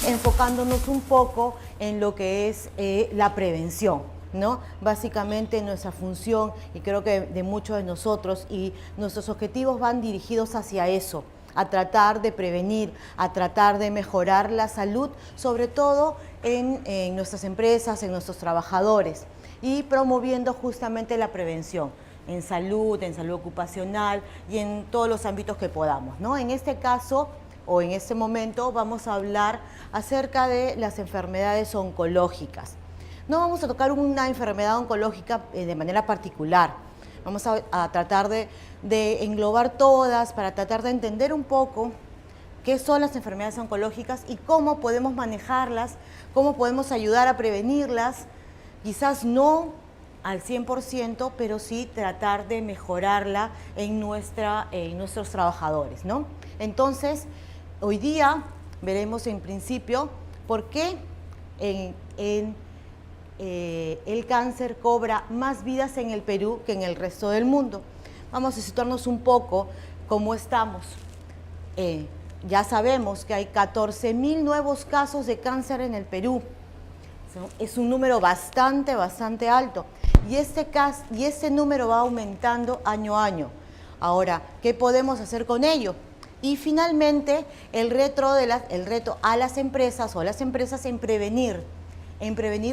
enfocándonos un poco en lo que es la prevención, ¿no? Básicamente nuestra función, y creo que de muchos de nosotros, y nuestros objetivos van dirigidos hacia eso, a tratar de prevenir, a tratar de mejorar la salud, sobre todo en nuestras empresas, en nuestros trabajadores, y promoviendo justamente la prevención en salud ocupacional y en todos los ámbitos que podamos, ¿no? En este caso, o en este momento, vamos a hablar acerca de las enfermedades oncológicas. No vamos a tocar una enfermedad oncológica de manera particular. Vamos a tratar de englobar todas para tratar de entender un poco qué son las enfermedades oncológicas y cómo podemos manejarlas, cómo podemos ayudar a prevenirlas, quizás no al 100%, pero sí tratar de mejorarla en nuestros trabajadores, ¿no? Entonces, hoy día veremos en principio por qué el cáncer cobra más vidas en el Perú que en el resto del mundo. Vamos a situarnos un poco cómo estamos. Ya sabemos que hay 14.000 nuevos casos de cáncer en el Perú. Es un número bastante alto. Y este número va aumentando año a año. Ahora, ¿qué podemos hacer con ello? Y finalmente, el reto a las empresas o las empresas en prevenir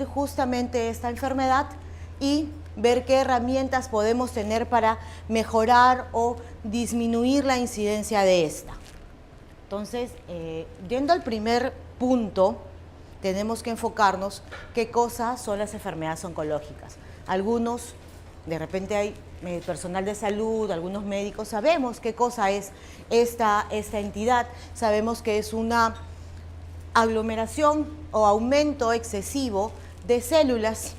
justamente esta enfermedad y ver qué herramientas podemos tener para mejorar o disminuir la incidencia de esta. Entonces, yendo al primer punto, tenemos que enfocarnos qué cosas son las enfermedades oncológicas. Algunos, de repente hay personal de salud, algunos médicos, sabemos qué cosa es esta entidad, sabemos que es una aglomeración o aumento excesivo de células.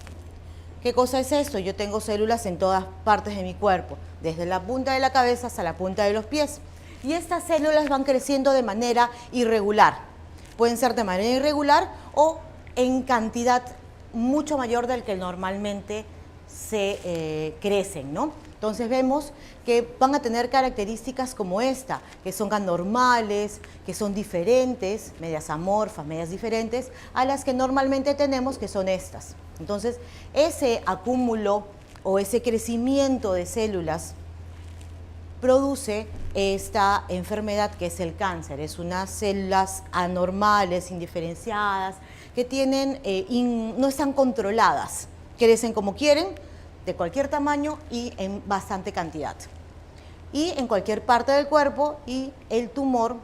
¿Qué cosa es esto? Yo tengo células en todas partes de mi cuerpo, desde la punta de la cabeza hasta la punta de los pies. Y estas células van creciendo de manera irregular. Pueden ser de manera irregular o en cantidad mucho mayor del que normalmente se crecen, ¿no? Entonces vemos que van a tener características como esta, que son anormales, que son diferentes, medias amorfas, medias diferentes, a las que normalmente tenemos, que son estas. Entonces, ese acúmulo o ese crecimiento de células produce esta enfermedad que es el cáncer. Es unas células anormales, indiferenciadas, que no están controladas, crecen como quieren, de cualquier tamaño y en bastante cantidad. Y en cualquier parte del cuerpo, y el tumor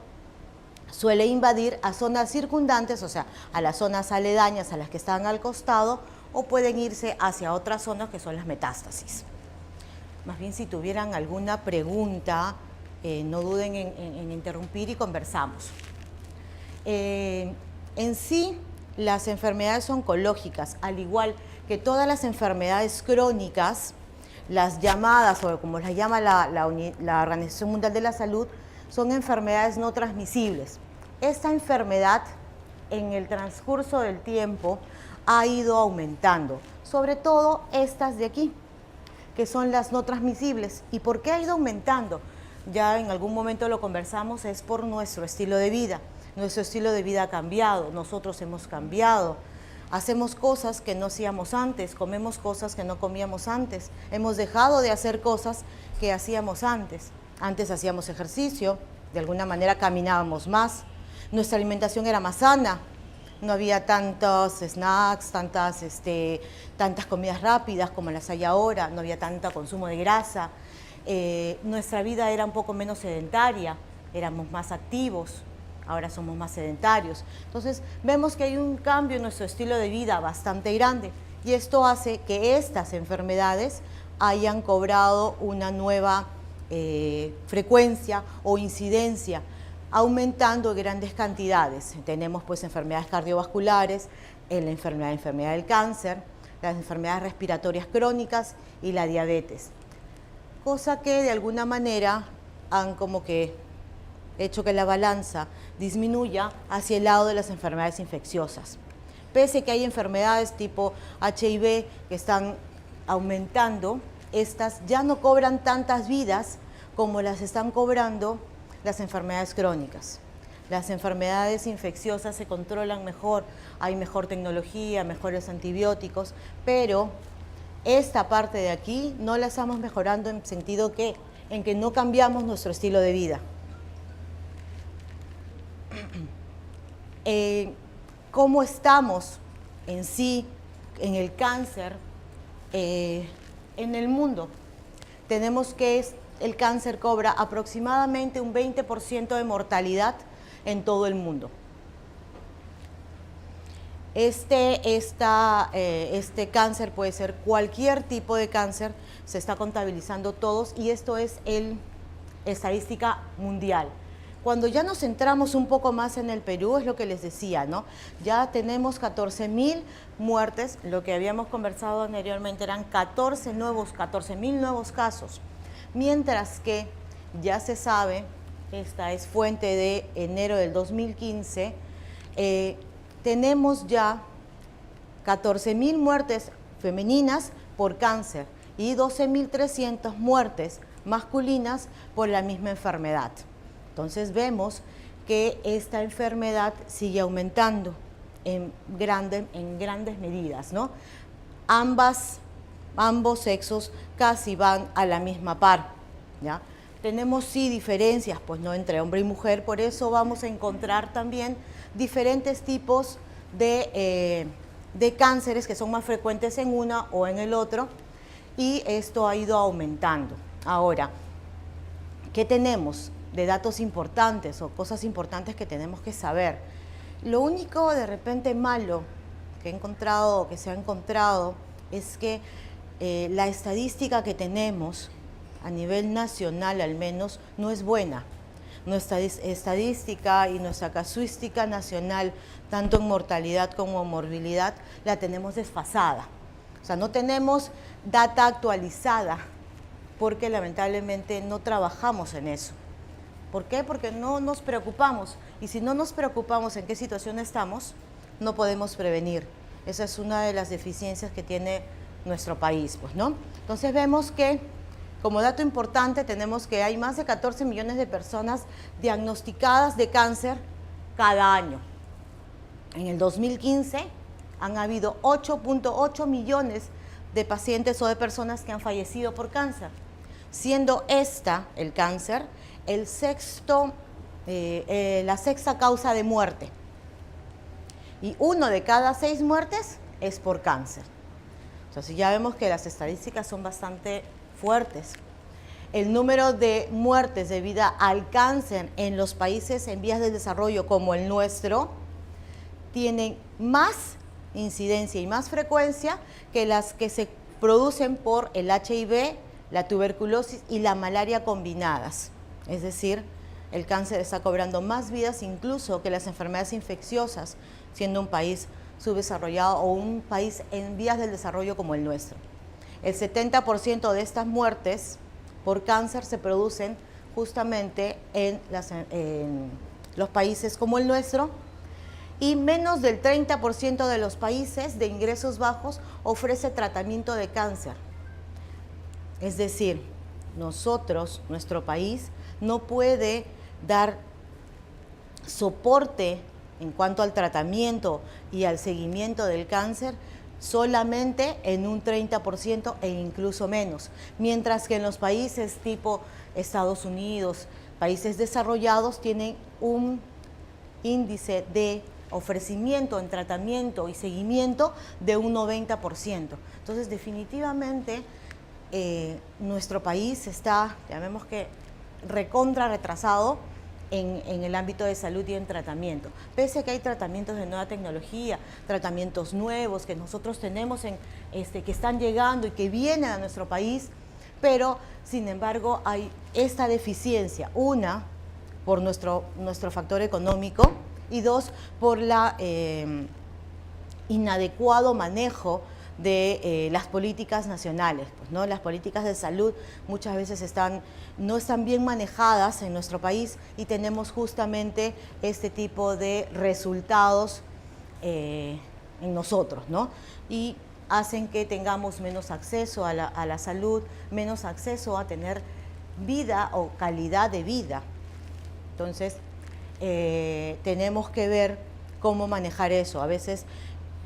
suele invadir a zonas circundantes, o sea, a las zonas aledañas a las que están al costado, o pueden irse hacia otras zonas que son las metástasis. Más bien, si tuvieran alguna pregunta, no duden en interrumpir y conversamos. En sí, las enfermedades oncológicas, al igual que todas las enfermedades crónicas, las llamadas, o como las llama la Organización Mundial de la Salud, son enfermedades no transmisibles. Esta enfermedad, en el transcurso del tiempo, ha ido aumentando, sobre todo estas de aquí, que son las no transmisibles. ¿Y por qué ha ido aumentando? Ya en algún momento lo conversamos, es por nuestro estilo de vida. Nuestro estilo de vida ha cambiado, nosotros hemos cambiado. Hacemos cosas que no hacíamos antes, comemos cosas que no comíamos antes. Hemos dejado de hacer cosas que hacíamos antes. Antes hacíamos ejercicio, de alguna manera caminábamos más. Nuestra alimentación era más sana. No había tantos snacks, tantas comidas rápidas como las hay ahora. No había tanto consumo de grasa. Nuestra vida era un poco menos sedentaria. Éramos más activos. Ahora somos más sedentarios. Entonces, vemos que hay un cambio en nuestro estilo de vida bastante grande, y esto hace que estas enfermedades hayan cobrado una nueva frecuencia o incidencia, aumentando en grandes cantidades. Tenemos pues enfermedades cardiovasculares, la enfermedad del cáncer, las enfermedades respiratorias crónicas y la diabetes. Cosa que de alguna manera han como que hecho que la balanza disminuya hacia el lado de las enfermedades infecciosas. Pese que hay enfermedades tipo HIV que están aumentando, estas ya no cobran tantas vidas como las están cobrando las enfermedades crónicas. las enfermedades infecciosas se controlan mejor, hay mejor tecnología, mejores antibióticos, pero esta parte de aquí no la estamos mejorando en sentido en que no cambiamos nuestro estilo de vida. ¿Cómo estamos en sí, en el cáncer, en el mundo? Tenemos que el cáncer cobra aproximadamente un 20% de mortalidad en todo el mundo. Este cáncer puede ser cualquier tipo de cáncer, se está contabilizando todos y esto es estadística mundial. Cuando ya nos centramos un poco más en el Perú, es lo que les decía, ¿no? Ya tenemos 14.000 muertes, lo que habíamos conversado anteriormente eran 14.000 nuevos casos, mientras que ya se sabe, esta es fuente de enero del 2015, tenemos ya 14.000 muertes femeninas por cáncer y 12.300 muertes masculinas por la misma enfermedad. Entonces vemos que esta enfermedad sigue aumentando en grandes medidas, ¿no? Ambos sexos casi van a la misma par, ¿ya? Tenemos sí diferencias, pues no entre hombre y mujer, por eso vamos a encontrar también diferentes tipos de cánceres que son más frecuentes en una o en el otro, y esto ha ido aumentando. Ahora, ¿qué tenemos de datos importantes o cosas importantes que tenemos que saber? Lo único de repente malo que se ha encontrado es que la estadística que tenemos a nivel nacional al menos no es buena. Nuestra estadística y nuestra casuística nacional, tanto en mortalidad como en morbilidad, la tenemos desfasada. O sea, no tenemos data actualizada porque lamentablemente no trabajamos en eso. ¿Por qué? Porque no nos preocupamos. Y si no nos preocupamos en qué situación estamos, no podemos prevenir. Esa es una de las deficiencias que tiene nuestro país, pues, ¿no? Entonces vemos que, como dato importante, tenemos que hay más de 14 millones de personas diagnosticadas de cáncer cada año. En el 2015 han habido 8.8 millones de pacientes o de personas que han fallecido por cáncer, siendo el cáncer, la sexta causa de muerte. Y 1 de cada 6 muertes es por cáncer. Entonces ya vemos que las estadísticas son bastante fuertes. El número de muertes debido al cáncer en los países en vías de desarrollo como el nuestro tienen más incidencia y más frecuencia que las que se producen por el HIV, la tuberculosis y la malaria combinadas. Es decir, el cáncer está cobrando más vidas incluso que las enfermedades infecciosas, siendo un país subdesarrollado o un país en vías del desarrollo como el nuestro. El 70% de estas muertes por cáncer se producen justamente en los países como el nuestro, y menos del 30% de los países de ingresos bajos ofrece tratamiento de cáncer. Es decir, nuestro país, no puede dar soporte en cuanto al tratamiento y al seguimiento del cáncer solamente en un 30% e incluso menos, mientras que en los países tipo Estados Unidos, países desarrollados, tienen un índice de ofrecimiento en tratamiento y seguimiento de un 90%. Entonces, definitivamente, nuestro país está, llamemos que, recontra retrasado en el ámbito de salud y en tratamiento. Pese a que hay tratamientos de nueva tecnología, tratamientos nuevos que nosotros tenemos que están llegando y que vienen a nuestro país, pero sin embargo hay esta deficiencia, una, por nuestro factor económico, y dos, por la inadecuado manejo de las políticas nacionales, pues, ¿no? Las políticas de salud muchas veces no están bien manejadas en nuestro país y tenemos justamente este tipo de resultados en nosotros, ¿no? Y hacen que tengamos menos acceso a la salud, menos acceso a tener vida o calidad de vida. Entonces, tenemos que ver cómo manejar eso. A veces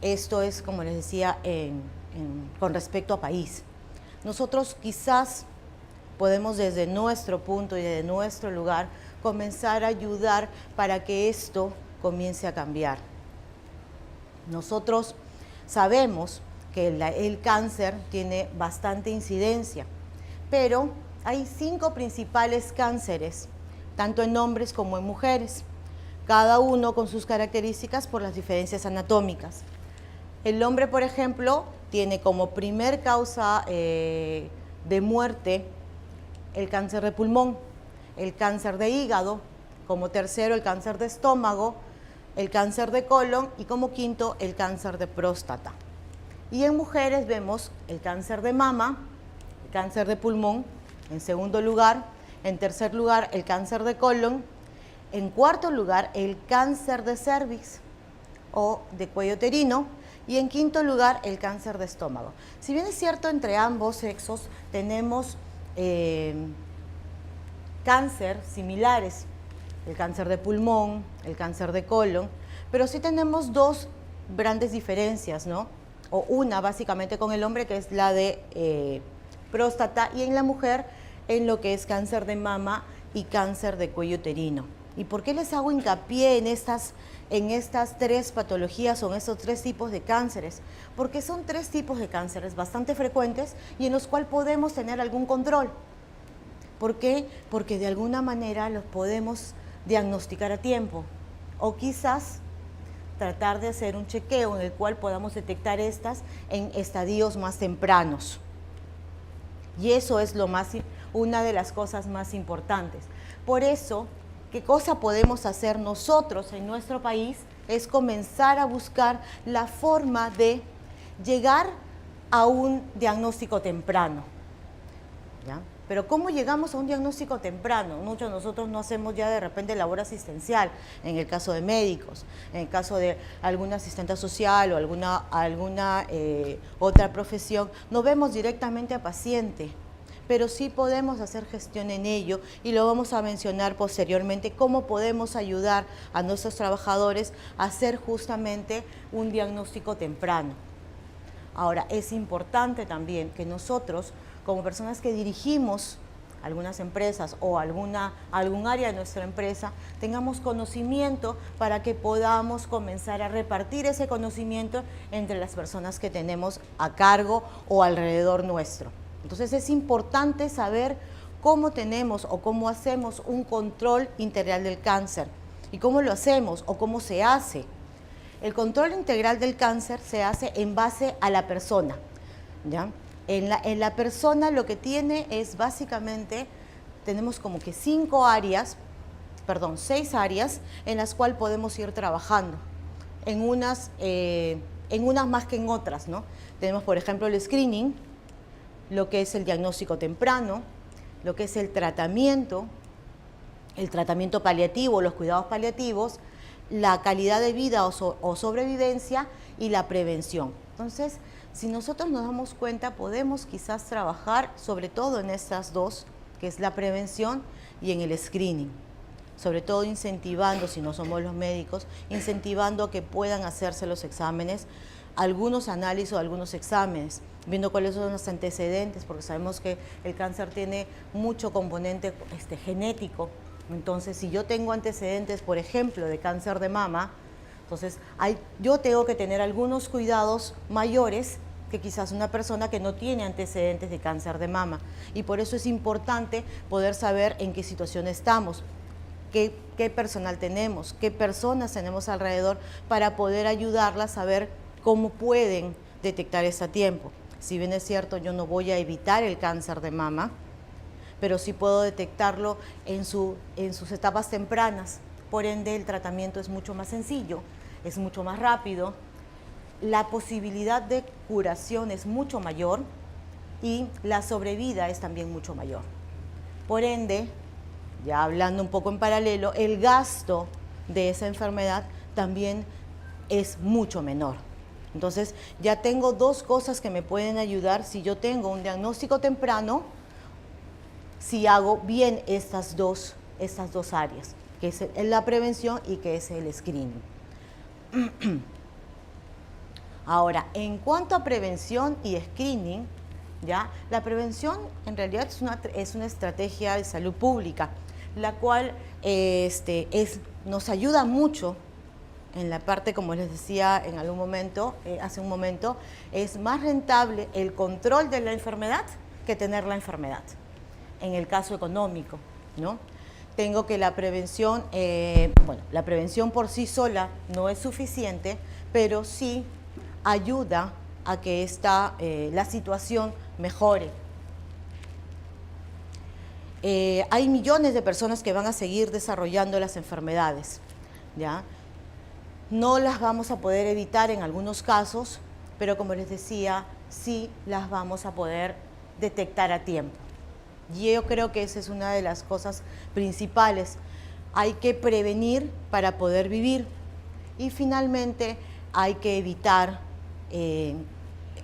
esto es, como les decía, con respecto a país. Nosotros quizás podemos desde nuestro punto y desde nuestro lugar comenzar a ayudar para que esto comience a cambiar. Nosotros sabemos que el cáncer tiene bastante incidencia, pero hay 5 principales cánceres, tanto en hombres como en mujeres, cada uno con sus características por las diferencias anatómicas. El hombre, por ejemplo, tiene como primer causa de muerte el cáncer de pulmón, el cáncer de hígado, como tercero el cáncer de estómago, el cáncer de colon y como quinto el cáncer de próstata. Y en mujeres vemos el cáncer de mama, el cáncer de pulmón, en segundo lugar, en tercer lugar el cáncer de colon, en cuarto lugar el cáncer de cervix o de cuello uterino y en quinto lugar el cáncer de estómago. Si bien es cierto, entre ambos sexos tenemos cáncer similares, el cáncer de pulmón, el cáncer de colon, pero sí tenemos 2 grandes diferencias, ¿no? O una básicamente con el hombre, que es la de próstata, y en la mujer en lo que es cáncer de mama y cáncer de cuello uterino. ¿Y por qué les hago hincapié en estas 3 patologías o en estos 3 tipos de cánceres? Porque son 3 tipos de cánceres bastante frecuentes y en los cuales podemos tener algún control. ¿Por qué? Porque de alguna manera los podemos diagnosticar a tiempo o quizás tratar de hacer un chequeo en el cual podamos detectar estas en estadios más tempranos. Y eso es una de las cosas más importantes. Por eso, ¿qué cosa podemos hacer nosotros en nuestro país? Es comenzar a buscar la forma de llegar a un diagnóstico temprano, ¿ya? Pero ¿cómo llegamos a un diagnóstico temprano? Muchos de nosotros no hacemos ya de repente labor asistencial, en el caso de médicos, en el caso de alguna asistente social o alguna otra profesión, no vemos directamente a paciente, pero sí podemos hacer gestión en ello y lo vamos a mencionar posteriormente, cómo podemos ayudar a nuestros trabajadores a hacer justamente un diagnóstico temprano. Ahora, es importante también que nosotros, como personas que dirigimos algunas empresas o algún área de nuestra empresa, tengamos conocimiento para que podamos comenzar a repartir ese conocimiento entre las personas que tenemos a cargo o alrededor nuestro. Entonces es importante saber cómo tenemos o cómo hacemos un control integral del cáncer y cómo lo hacemos o cómo se hace. El control integral del cáncer se hace en base a la persona, ¿ya? En la persona lo que tiene es básicamente, tenemos como que 6 áreas en las cuales podemos ir trabajando, en unas más que en otras, ¿no? Tenemos, por ejemplo, el screening, lo que es el diagnóstico temprano, lo que es el tratamiento paliativo, los cuidados paliativos, la calidad de vida o sobrevivencia y la prevención. Entonces, si nosotros nos damos cuenta, podemos quizás trabajar sobre todo en estas 2, que es la prevención y en el screening. Sobre todo incentivando, si no somos los médicos, incentivando a que puedan hacerse los exámenes, algunos análisis o algunos exámenes, viendo cuáles son los antecedentes, porque sabemos que el cáncer tiene mucho componente genético. Entonces, si yo tengo antecedentes, por ejemplo, de cáncer de mama, entonces yo tengo que tener algunos cuidados mayores que quizás una persona que no tiene antecedentes de cáncer de mama. Y por eso es importante poder saber en qué situación estamos, qué personal tenemos, qué personas tenemos alrededor para poder ayudarlas a ver cómo pueden detectar esto a tiempo. Si bien es cierto, yo no voy a evitar el cáncer de mama, pero sí puedo detectarlo en sus etapas tempranas. Por ende, el tratamiento es mucho más sencillo, es mucho más rápido, la posibilidad de curación es mucho mayor y la sobrevida es también mucho mayor. Por ende, ya hablando un poco en paralelo, el gasto de esa enfermedad también es mucho menor. Entonces, ya tengo 2 cosas que me pueden ayudar si yo tengo un diagnóstico temprano, si hago bien estas dos áreas. que es la prevención y que es el screening. Ahora, en cuanto a prevención y screening, ¿ya? La prevención en realidad es una estrategia de salud pública, la cual nos ayuda mucho en la parte, como les decía en algún momento, hace un momento, es más rentable el control de la enfermedad que tener la enfermedad, en el caso económico, ¿no? Tengo que la prevención, la prevención por sí sola no es suficiente, pero sí ayuda a que la situación mejore. Hay millones de personas que van a seguir desarrollando las enfermedades, ¿ya? No las vamos a poder evitar en algunos casos, pero como les decía, sí las vamos a poder detectar a tiempo. Y yo creo que esa es una de las cosas principales. Hay que prevenir para poder vivir. Y finalmente hay que evitar,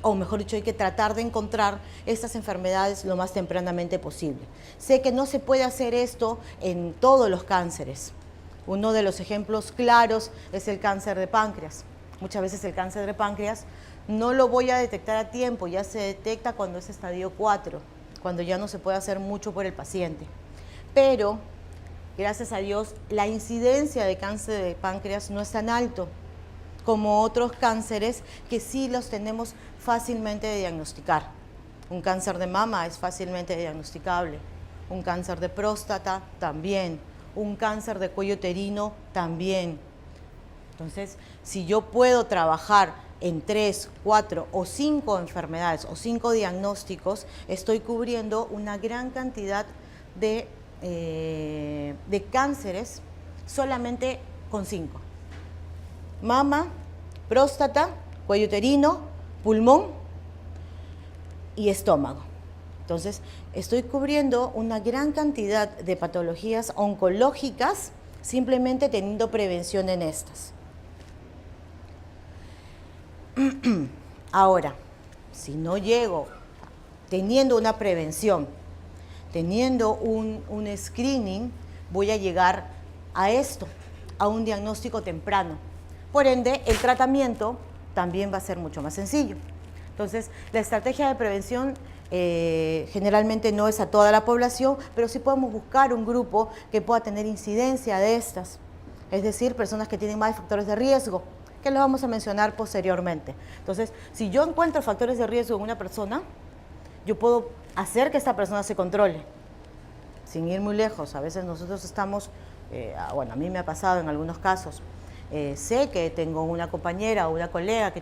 o mejor dicho, hay que tratar de encontrar estas enfermedades lo más tempranamente posible. Sé que no se puede hacer esto en todos los cánceres. Uno de los ejemplos claros es el cáncer de páncreas. Muchas veces el cáncer de páncreas no lo voy a detectar a tiempo, ya se detecta cuando es estadio 4, cuando ya no se puede hacer mucho por el paciente. Pero, gracias a Dios, la incidencia de cáncer de páncreas no es tan alto como otros cánceres que sí los tenemos fácilmente de diagnosticar. Un cáncer de mama es fácilmente diagnosticable, un cáncer de próstata también, un cáncer de cuello uterino también. Entonces, si yo puedo trabajar en 3, 4 o 5 enfermedades o 5 diagnósticos, estoy cubriendo una gran cantidad de cánceres solamente con 5. Mama, próstata, cuello uterino, pulmón y estómago. Entonces, estoy cubriendo una gran cantidad de patologías oncológicas simplemente teniendo prevención en estas. Ahora, si no llego teniendo una prevención, teniendo un screening, voy a llegar a esto, a un diagnóstico temprano. Por ende, el tratamiento también va a ser mucho más sencillo. Entonces, la estrategia de prevención generalmente no es a toda la población, pero sí podemos buscar un grupo que pueda tener incidencia de estas. Es decir, personas que tienen más factores de riesgo, que los vamos a mencionar posteriormente. Entonces, si yo encuentro factores de riesgo en una persona, yo puedo hacer que esta persona se controle, sin ir muy lejos. A veces nosotros estamos, a mí me ha pasado en algunos casos, sé que tengo una compañera o una colega que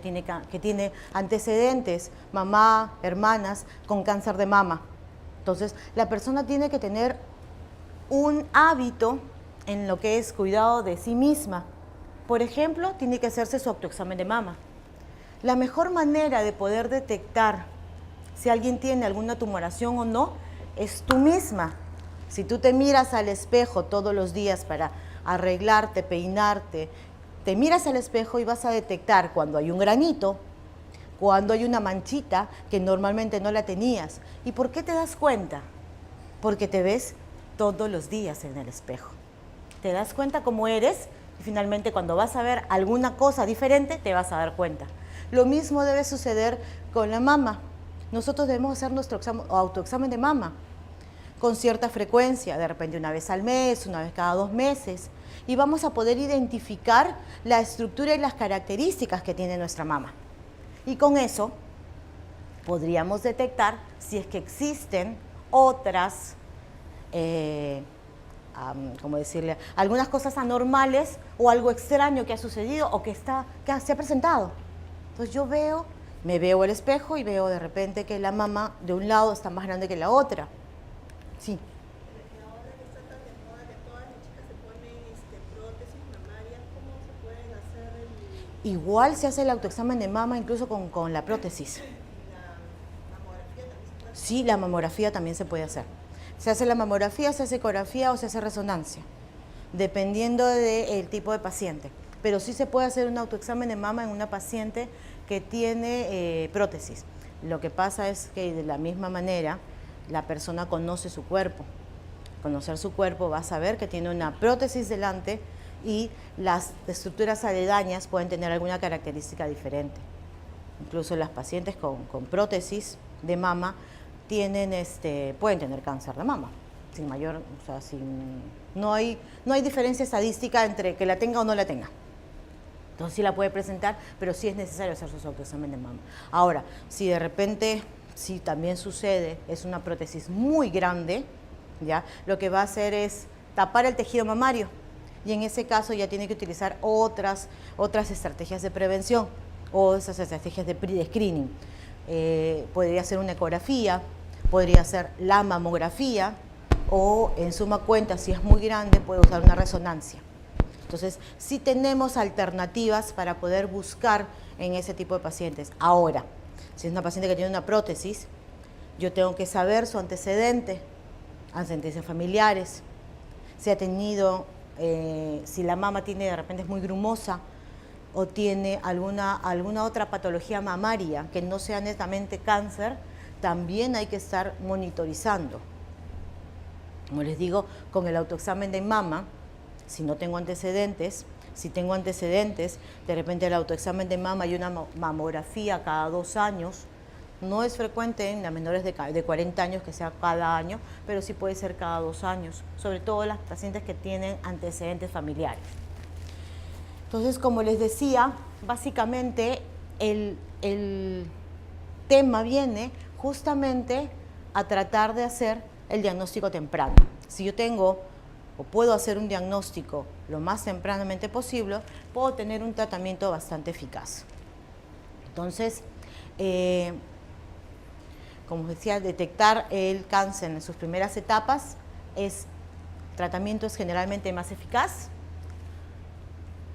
tiene antecedentes, mamá, hermanas, con cáncer de mama. Entonces, la persona tiene que tener un hábito en lo que es cuidado de sí misma. Por ejemplo, tiene que hacerse su autoexamen de mama. La mejor manera de poder detectar si alguien tiene alguna tumoración o no es tú misma. Si tú te miras al espejo todos los días para arreglarte, peinarte, te miras al espejo y vas a detectar cuando hay un granito, cuando hay una manchita que normalmente no la tenías. ¿Y por qué te das cuenta? Porque te ves todos los días en el espejo. Te das cuenta cómo eres y finalmente cuando vas a ver alguna cosa diferente te vas a dar cuenta. Lo mismo debe suceder con la mama. Nosotros debemos hacer nuestro autoexamen de mama con cierta frecuencia, de repente una vez al mes, una vez cada 2 meses, y vamos a poder identificar la estructura y las características que tiene nuestra mama. Y con eso podríamos detectar si es que existen otras, algunas cosas anormales o algo extraño que ha sucedido o que se ha presentado. Entonces yo me veo al espejo y veo de repente que la mama de un lado está más grande que la otra. Sí. Ahora que está tan de moda que todas las chicas se ponen prótesis mamarias, ¿cómo se pueden hacer Igual se hace el autoexamen de mama incluso con la prótesis. la mamografía también se puede hacer? Sí, la mamografía también se puede hacer. Se hace la mamografía, se hace ecografía o se hace resonancia, dependiendo del tipo de paciente. Pero sí se puede hacer un autoexamen de mama en una paciente que tiene prótesis. Lo que pasa es que de la misma manera la persona conoce su cuerpo. conocer su cuerpo, va a saber que tiene una prótesis delante y las estructuras aledañas pueden tener alguna característica diferente. Incluso las pacientes con prótesis de mama pueden tener cáncer de mama, sin mayor, o sea, no hay diferencia estadística entre que la tenga o no la tenga. Entonces sí la puede presentar, pero sí es necesario hacer su autoexamen de mama. Ahora, si de repente, si también sucede, es una prótesis muy grande, ¿ya? Lo que va a hacer es tapar el tejido mamario y en ese caso ya tiene que utilizar otras estrategias de prevención o esas estrategias de screening. Podría ser una ecografía, podría ser la mamografía o en suma cuenta, si es muy grande, puede usar una resonancia. Entonces, sí tenemos alternativas para poder buscar en ese tipo de pacientes. Ahora, si es una paciente que tiene una prótesis, yo tengo que saber su antecedentes familiares, si ha tenido, si la mama de repente es muy grumosa o tiene alguna otra patología mamaria que no sea netamente cáncer, también hay que estar monitorizando. Como les digo, con el autoexamen de mama, si no tengo antecedentes, si tengo antecedentes, de repente el autoexamen de mama y una mamografía cada 2 años, no es frecuente en las menores de 40 años que sea cada año, pero sí puede ser cada 2 años, sobre todo las pacientes que tienen antecedentes familiares. Entonces, como les decía, básicamente el tema viene justamente a tratar de hacer el diagnóstico temprano. Si yo tengo o puedo hacer un diagnóstico lo más tempranamente posible, puedo tener un tratamiento bastante eficaz. Entonces, como decía, detectar el cáncer en sus primeras etapas, tratamiento es generalmente más eficaz,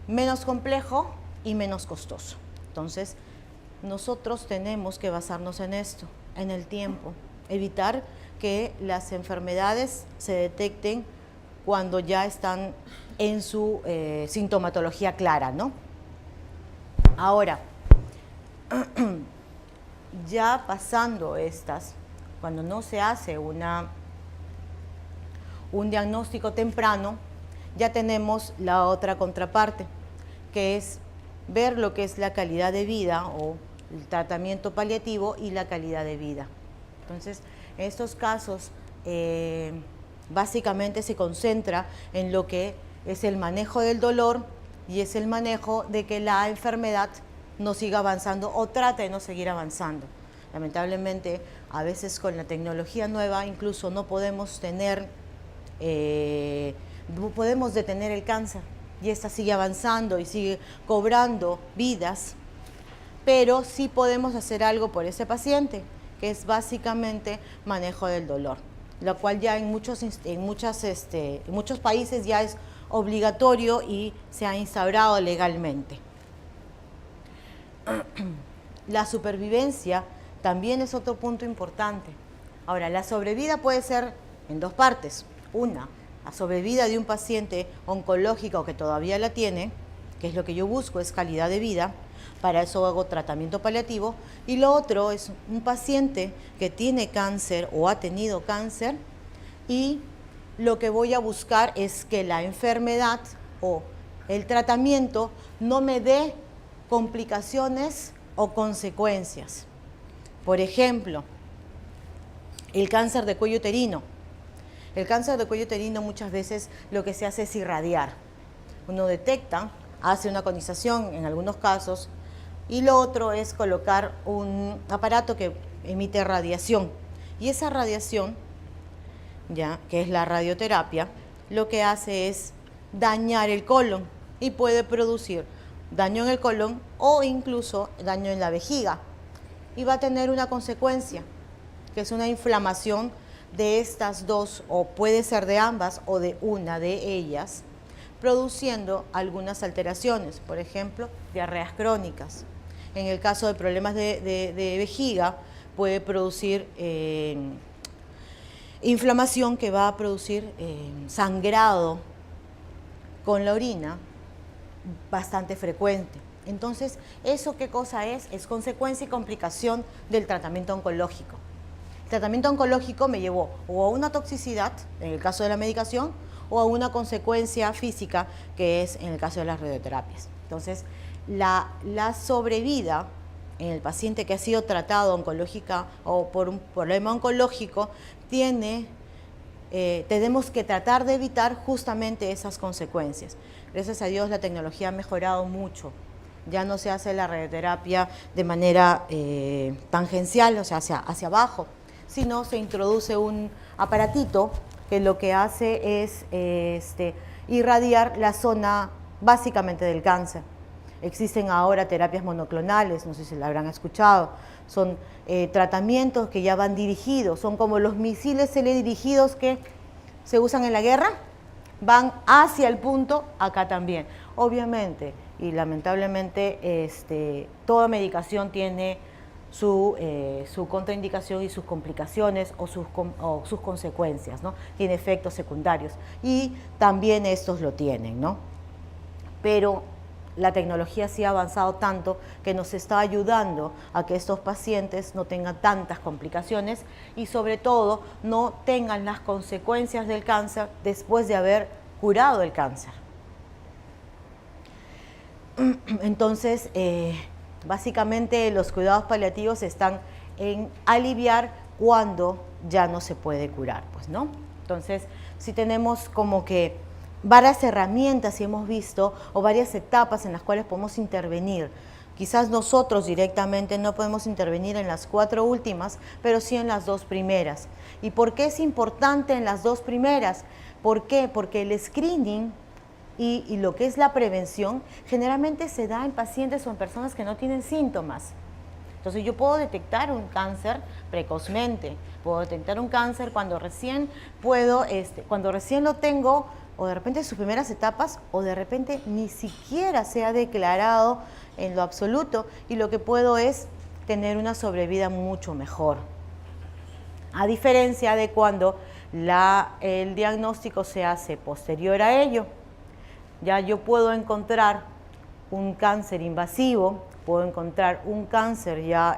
menos complejo y menos costoso. Entonces, nosotros tenemos que basarnos en esto, en el tiempo, evitar que las enfermedades se detecten cuando ya están en su sintomatología clara, ¿no? Ahora, ya pasando cuando no se hace un diagnóstico temprano, ya tenemos la otra contraparte, que es ver lo que es la calidad de vida o el tratamiento paliativo y la calidad de vida. Entonces, en estos casos, básicamente se concentra en lo que es el manejo del dolor y es el manejo de que la enfermedad no siga avanzando o trate de no seguir avanzando. Lamentablemente, a veces con la tecnología nueva incluso no podemos detener el cáncer y esta sigue avanzando y sigue cobrando vidas, pero sí podemos hacer algo por ese paciente, que es básicamente manejo del dolor, lo cual ya en muchos países ya es obligatorio y se ha instaurado legalmente. La supervivencia también es otro punto importante. Ahora, la sobrevida puede ser en 2 partes. Una, la sobrevida de un paciente oncológico que todavía la tiene, que es lo que yo busco, es calidad de vida. Para eso hago tratamiento paliativo. Y lo otro es un paciente que tiene cáncer o ha tenido cáncer y lo que voy a buscar es que la enfermedad o el tratamiento no me dé complicaciones o consecuencias. Por ejemplo, el cáncer de cuello uterino. El cáncer de cuello uterino muchas veces lo que se hace es irradiar. Uno detecta, hace una conización en algunos casos, y lo otro es colocar un aparato que emite radiación. Y esa radiación, ya que es la radioterapia, lo que hace es dañar el colon y puede producir daño en el colon o incluso daño en la vejiga. Y va a tener una consecuencia, que es una inflamación de estas dos, o puede ser de ambas o de una de ellas, produciendo algunas alteraciones, por ejemplo, diarreas crónicas. En el caso de problemas de vejiga, puede producir inflamación que va a producir sangrado con la orina bastante frecuente. Entonces, ¿eso qué cosa es? Es consecuencia y complicación del tratamiento oncológico. El tratamiento oncológico me llevó o a una toxicidad, en el caso de la medicación, o a una consecuencia física, que es en el caso de las radioterapias. Entonces, la sobrevida en el paciente que ha sido tratado oncológica o por un problema oncológico tenemos que tratar de evitar justamente esas consecuencias. Gracias a Dios la tecnología ha mejorado mucho. Ya no se hace la radioterapia de manera tangencial, o sea, hacia abajo, sino se introduce un aparatito que lo que hace es irradiar la zona básicamente del cáncer. Existen ahora terapias monoclonales, no sé si la habrán escuchado, son tratamientos que ya van dirigidos, son como los misiles teledirigidos que se usan en la guerra, van hacia el punto, acá también. Obviamente y lamentablemente toda medicación tiene su contraindicación y sus complicaciones o sus consecuencias, ¿no? Tiene efectos secundarios y también estos lo tienen, ¿no? Pero la tecnología sí ha avanzado tanto que nos está ayudando a que estos pacientes no tengan tantas complicaciones y sobre todo no tengan las consecuencias del cáncer después de haber curado el cáncer. Entonces, básicamente los cuidados paliativos están en aliviar cuando ya no se puede curar, pues, ¿no? Entonces, si tenemos como que varias herramientas, y hemos visto, o varias etapas en las cuales podemos intervenir. Quizás nosotros directamente no podemos intervenir en las 4 últimas, pero sí en las 2 primeras. ¿Y por qué es importante en las 2 primeras? ¿Por qué? Porque el screening y lo que es la prevención generalmente se da en pacientes o en personas que no tienen síntomas. Entonces yo puedo detectar un cáncer precozmente, puedo detectar un cáncer cuando recién lo tengo, o de repente en sus primeras etapas, o de repente ni siquiera se ha declarado en lo absoluto, y lo que puedo es tener una sobrevida mucho mejor. A diferencia de cuando el diagnóstico se hace posterior a ello. Ya yo puedo encontrar un cáncer invasivo, puedo encontrar un cáncer ya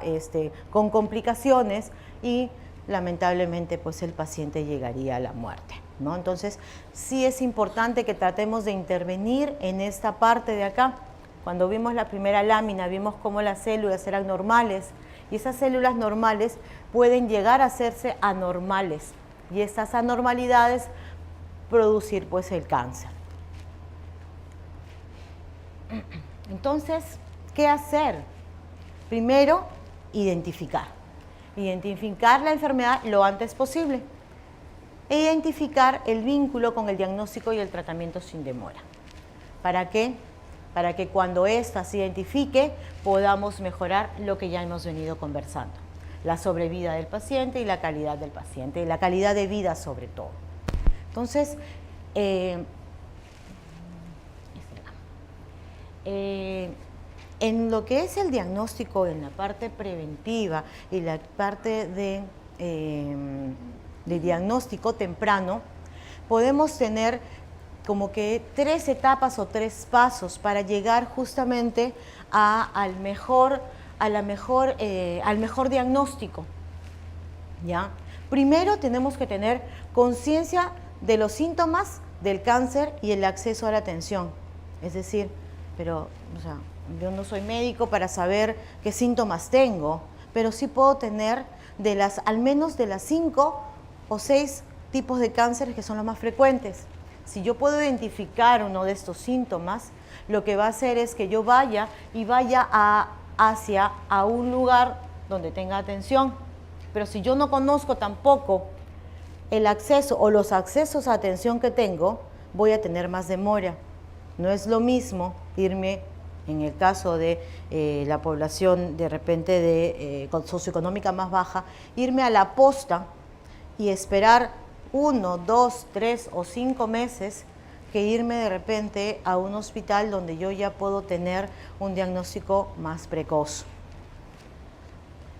con complicaciones y lamentablemente pues el paciente llegaría a la muerte, ¿no? Entonces sí es importante que tratemos de intervenir en esta parte de acá. Cuando vimos la primera lámina vimos cómo las células eran normales y esas células normales pueden llegar a hacerse anormales y estas anormalidades producir pues el cáncer. Entonces, ¿qué hacer? Primero, identificar la enfermedad lo antes posible e identificar el vínculo con el diagnóstico y el tratamiento sin demora. ¿Para qué? Para que cuando ésta se identifique podamos mejorar lo que ya hemos venido conversando, la sobrevida del paciente y la calidad del paciente, y la calidad de vida sobre todo. Entonces, en lo que es el diagnóstico, en la parte preventiva y la parte de diagnóstico temprano, podemos tener como que 3 etapas o 3 pasos para llegar justamente al mejor diagnóstico, ¿ya? Primero tenemos que tener conciencia de los síntomas del cáncer y el acceso a la atención, es decir, pero, o sea, yo no soy médico para saber qué síntomas tengo, pero sí puedo tener al menos de las 5 o 6 tipos de cánceres que son los más frecuentes. Si yo puedo identificar uno de estos síntomas, lo que va a hacer es que yo vaya hacia un lugar donde tenga atención. Pero si yo no conozco tampoco el acceso o los accesos a atención que tengo, voy a tener más demora. No es lo mismo irme, en el caso de la población de repente socioeconómica más baja, irme a la posta y esperar 1, 2, 3 o 5 meses que irme de repente a un hospital donde yo ya puedo tener un diagnóstico más precoz.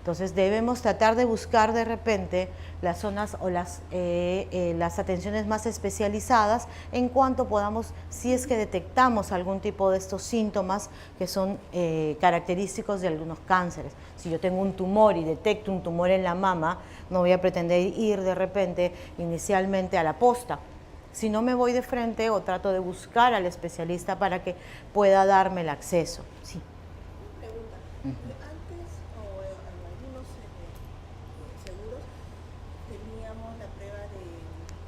Entonces debemos tratar de buscar de repente las zonas o las atenciones más especializadas en cuanto podamos, si es que detectamos algún tipo de estos síntomas que son característicos de algunos cánceres. Si yo tengo un tumor y detecto un tumor en la mama, no voy a pretender ir de repente inicialmente a la posta. Si no, me voy de frente o trato de buscar al especialista para que pueda darme el acceso. Sí. Pregunta. Antes, o en algunos seguros, teníamos la prueba de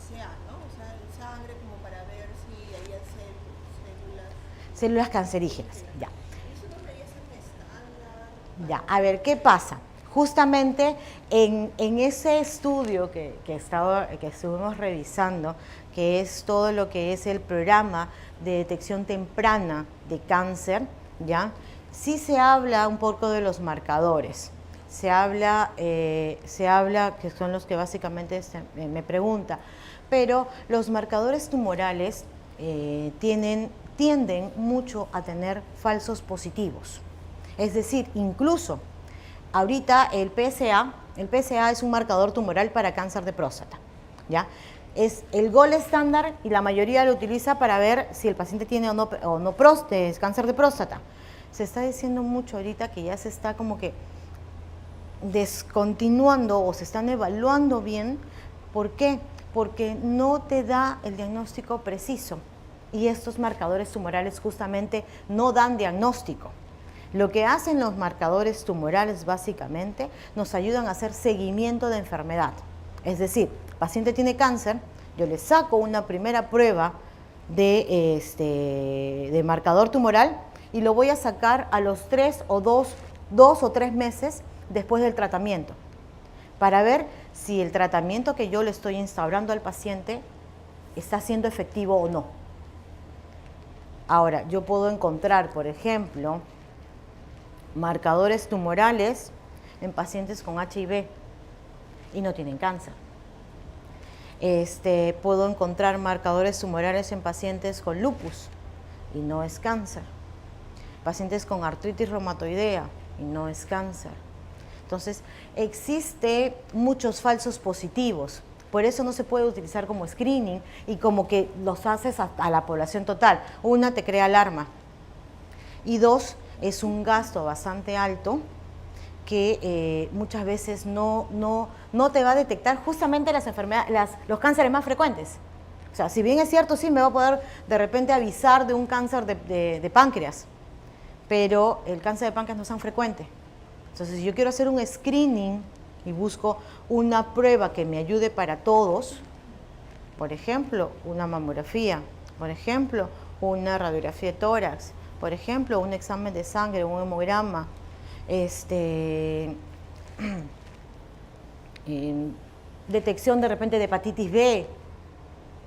CA, ¿no? O sea, el sangre como para ver si había células. Células cancerígenas, ya. ¿Eso no debería ser un estándar? Ya, a ver, ¿qué pasa? Justamente en ese estudio que estuvimos revisando, que es todo lo que es el programa de detección temprana de cáncer, ¿ya? Sí se habla un poco de los marcadores. Se habla que son los que básicamente me pregunta, pero los marcadores tumorales tienden mucho a tener falsos positivos. Es decir, incluso ahorita el PSA es un marcador tumoral para cáncer de próstata, ¿ya? Es el gold estándar y la mayoría lo utiliza para ver si el paciente tiene o no cáncer de próstata. Se está diciendo mucho ahorita que ya se está como que descontinuando o se están evaluando bien. ¿Por qué? Porque no te da el diagnóstico preciso y estos marcadores tumorales justamente no dan diagnóstico. Lo que hacen los marcadores tumorales básicamente nos ayudan a hacer seguimiento de enfermedad. Es decir, el paciente tiene cáncer, yo le saco una primera prueba de marcador tumoral y lo voy a sacar a los 2 o 3 meses después del tratamiento para ver si el tratamiento que yo le estoy instaurando al paciente está siendo efectivo o no. Ahora, yo puedo encontrar, por ejemplo, marcadores tumorales en pacientes con HIV y no tienen cáncer. Puedo encontrar marcadores tumorales en pacientes con lupus y no es cáncer. Pacientes con artritis reumatoidea y no es cáncer. Entonces, existe muchos falsos positivos. Por eso no se puede utilizar como screening y como que los haces a la población total. Una, te crea alarma. Y dos, es un gasto bastante alto que muchas veces no te va a detectar justamente las enfermedades, los cánceres más frecuentes. O sea, si bien es cierto, sí me va a poder de repente avisar de un cáncer de páncreas, pero el cáncer de páncreas no es tan frecuente. Entonces, si yo quiero hacer un screening y busco una prueba que me ayude para todos, por ejemplo, una mamografía, por ejemplo, una radiografía de tórax, por ejemplo, un examen de sangre, un hemograma, detección de repente de hepatitis B,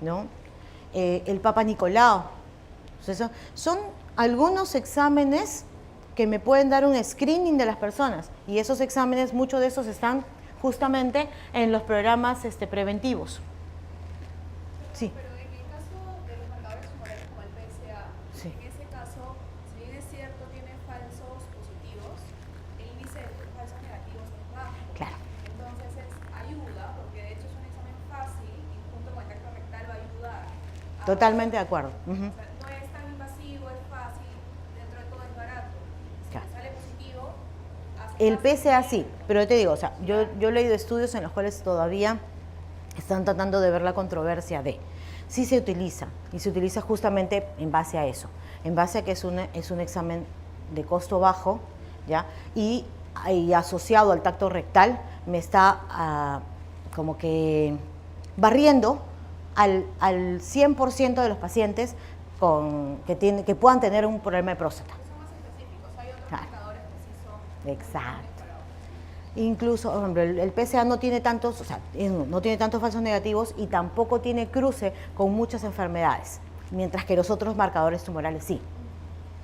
¿no? El Papa Nicolau. Entonces, son algunos exámenes que me pueden dar un screening de las personas y esos exámenes, muchos de esos están justamente en los programas preventivos. Sí. Pero en el caso de los marcadores tumorales como el PSA, Sí. en ese caso, si bien es cierto, tiene falsos positivos, el índice de falsos negativos es bajo. Claro. Entonces ayuda, porque de hecho es un examen fácil y junto con el tacto rectal va a ayudar. Totalmente de acuerdo. O sea, no es tan invasivo, es fácil, dentro de todo es barato. Si Claro. sale positivo, El PSA sí, pero yo te digo, o sea, yo he leído estudios en los cuales todavía están tratando de ver la controversia de sí se utiliza y se utiliza justamente en base a eso, en base a que es un examen de costo bajo, ¿ya? Y asociado al tacto rectal me está como que barriendo al 100% de los pacientes que puedan tener un problema de próstata. son más específicos, hay otros Claro. marcadores que sí son Exacto. para otros. Incluso, por ejemplo, el PSA no tiene tantos, o sea, no tiene tantos falsos negativos y tampoco tiene cruce con muchas enfermedades, mientras que los otros marcadores tumorales sí.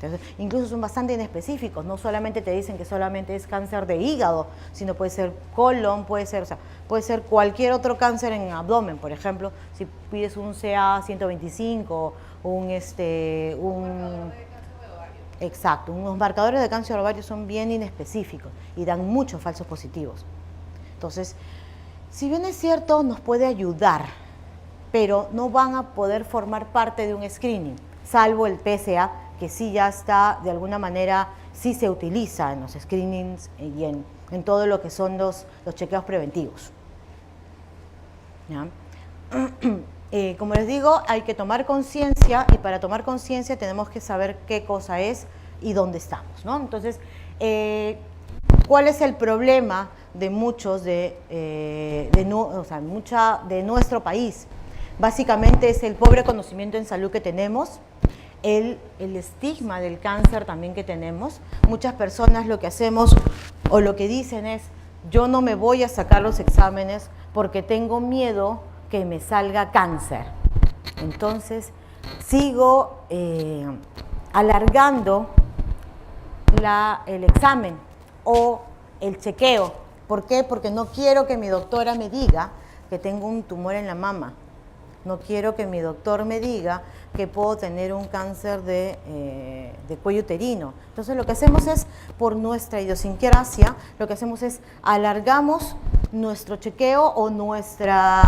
Entonces, incluso son bastante inespecíficos, no solamente te dicen que solamente es cáncer de hígado, sino puede ser colon, puede ser cualquier otro cáncer en abdomen, por ejemplo, si pides un CA 125, un Marcador de cáncer de ovario. Exacto, unos marcadores de cáncer de ovario son bien inespecíficos y dan muchos falsos positivos. Entonces, si bien es cierto, nos puede ayudar, pero no van a poder formar parte de un screening, salvo el PSA, que sí ya está, de alguna manera, sí se utiliza en los screenings y en todo lo que son los chequeos preventivos. ¿Ya? Como les digo, hay que tomar conciencia, y para tomar conciencia tenemos que saber qué cosa es y dónde estamos, ¿no? Entonces, ¿cuál es el problema de muchos de nuestro país? Básicamente es el pobre conocimiento en salud que tenemos, el estigma del cáncer también que tenemos. Muchas personas lo que hacemos o lo que dicen es: yo no me voy a sacar los exámenes porque tengo miedo que me salga cáncer. Entonces, sigo alargando el examen o el chequeo. ¿Por qué? Porque no quiero que mi doctora me diga que tengo un tumor en la mama. No quiero que mi doctor me diga que puedo tener un cáncer de cuello uterino. Entonces, lo que hacemos es, por nuestra idiosincrasia, lo que hacemos es alargamos nuestro chequeo o nuestra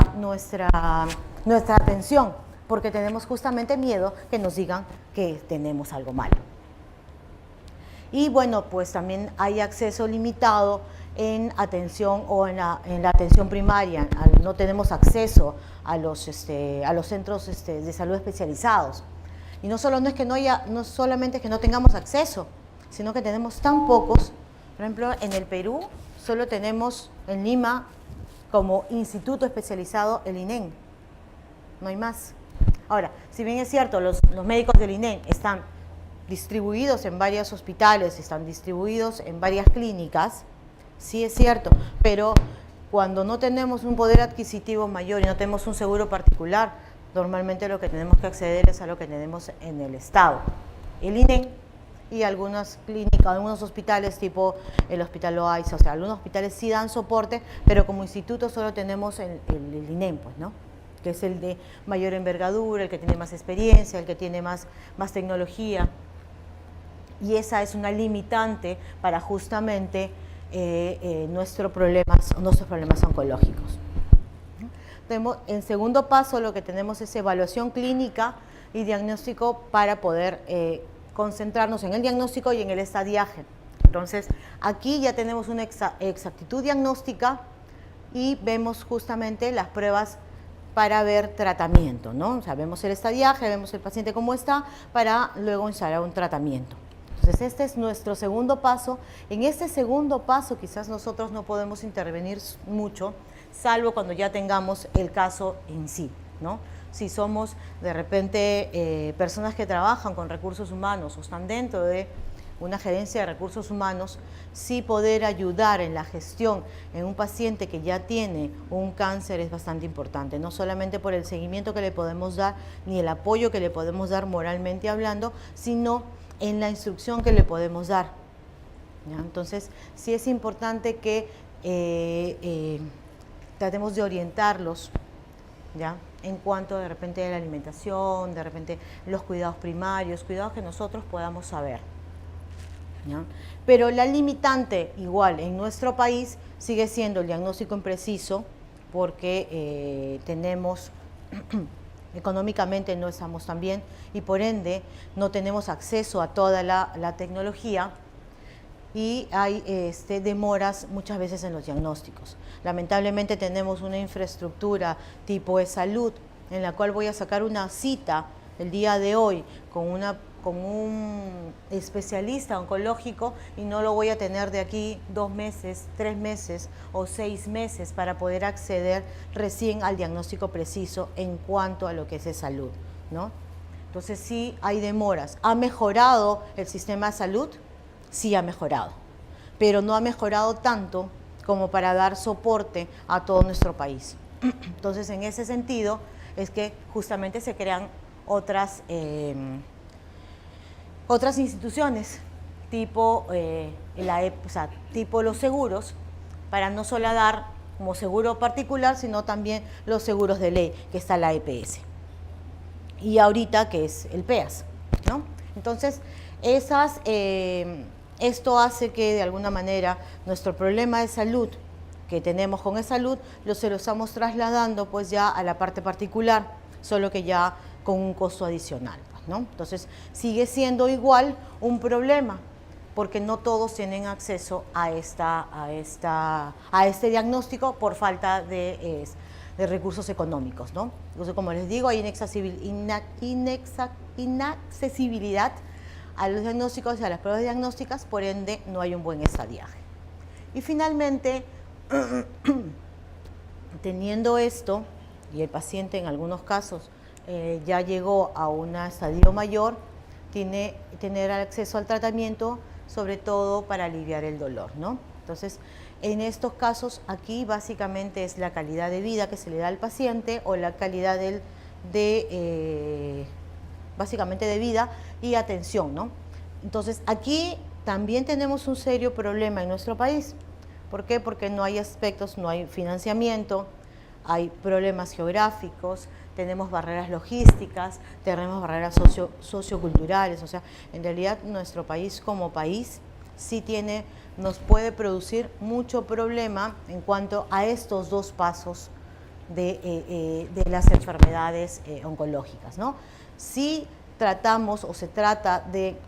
atención, porque tenemos justamente miedo que nos digan que tenemos algo malo. Y bueno, pues también hay acceso limitado en atención o en la atención primaria. No tenemos acceso a los centros de salud especializados. Y no solamente es que no tengamos acceso, sino que tenemos tan pocos. Por ejemplo, en el Perú solo tenemos en Lima como instituto especializado el INEM. No hay más. Ahora, si bien es cierto, los médicos del INEM están distribuidos en varios hospitales, están distribuidos en varias clínicas, sí es cierto, pero cuando no tenemos un poder adquisitivo mayor y no tenemos un seguro particular, normalmente lo que tenemos que acceder es a lo que tenemos en el Estado. El INEM y algunas clínicas, algunos hospitales tipo el Hospital Loaiza, o sea, algunos hospitales sí dan soporte, pero como instituto solo tenemos el INEM, pues, ¿no? Que es el de mayor envergadura, el que tiene más experiencia, el que tiene más tecnología. Y esa es una limitante para justamente nuestros problemas oncológicos. En segundo paso, lo que tenemos es evaluación clínica y diagnóstico para poder concentrarnos en el diagnóstico y en el estadiaje. Entonces, aquí ya tenemos una exactitud diagnóstica y vemos justamente las pruebas para ver tratamiento, ¿no? O sea, vemos el estadiaje, vemos el paciente cómo está, para luego instalar un tratamiento. Entonces, este es nuestro segundo paso. En este segundo paso quizás nosotros no podemos intervenir mucho, salvo cuando ya tengamos el caso en sí, ¿no? Si somos de repente personas que trabajan con recursos humanos o están dentro de una gerencia de recursos humanos, sí poder ayudar en la gestión en un paciente que ya tiene un cáncer es bastante importante, no solamente por el seguimiento que le podemos dar, ni el apoyo que le podemos dar moralmente hablando, sino en la instrucción que le podemos dar. ¿Ya? Entonces, sí es importante que tratemos de orientarlos, ¿ya? En cuanto de repente a la alimentación, de repente los cuidados primarios, cuidados que nosotros podamos saber, ¿ya? Pero la limitante, igual, en nuestro país sigue siendo el diagnóstico impreciso, porque tenemos económicamente no estamos tan bien y por ende no tenemos acceso a toda la tecnología y hay demoras muchas veces en los diagnósticos. Lamentablemente tenemos una infraestructura tipo e-salud en la cual voy a sacar una cita el día de hoy con un especialista oncológico y no lo voy a tener de aquí 2 meses, 3 meses o 6 meses para poder acceder recién al diagnóstico preciso en cuanto a lo que es salud, ¿no? Entonces sí hay demoras. ¿Ha mejorado el sistema de salud? Sí ha mejorado, pero no ha mejorado tanto como para dar soporte a todo nuestro país. Entonces, en ese sentido es que justamente se crean otras instituciones tipo tipo los seguros, para no solo dar como seguro particular, sino también los seguros de ley, que está la EPS. Y ahorita que es el PEAS, ¿no? Entonces, Esto hace que de alguna manera nuestro problema de salud que tenemos con e-salud se lo estamos trasladando pues ya a la parte particular, solo que ya con un costo adicional, ¿no? Entonces sigue siendo igual un problema, porque no todos tienen acceso a este diagnóstico por falta de recursos económicos, ¿no? Entonces, como les digo, hay inaccesibilidad a los diagnósticos y a las pruebas diagnósticas, por ende no hay un buen estadiaje. Y finalmente, teniendo esto, y el paciente en algunos casos ya llegó a un estadio mayor, tener acceso al tratamiento, sobre todo para aliviar el dolor, ¿no? Entonces, en estos casos, aquí básicamente es la calidad de vida que se le da al paciente o la calidad básicamente de vida y atención, ¿no? Entonces, aquí también tenemos un serio problema en nuestro país. ¿Por qué? Porque no hay aspectos, no hay financiamiento, hay problemas geográficos, tenemos barreras logísticas, tenemos barreras socioculturales, o sea, en realidad nuestro país como país sí nos puede producir mucho problema en cuanto a estos dos pasos de las enfermedades oncológicas, ¿no? Sí tratamos o se trata de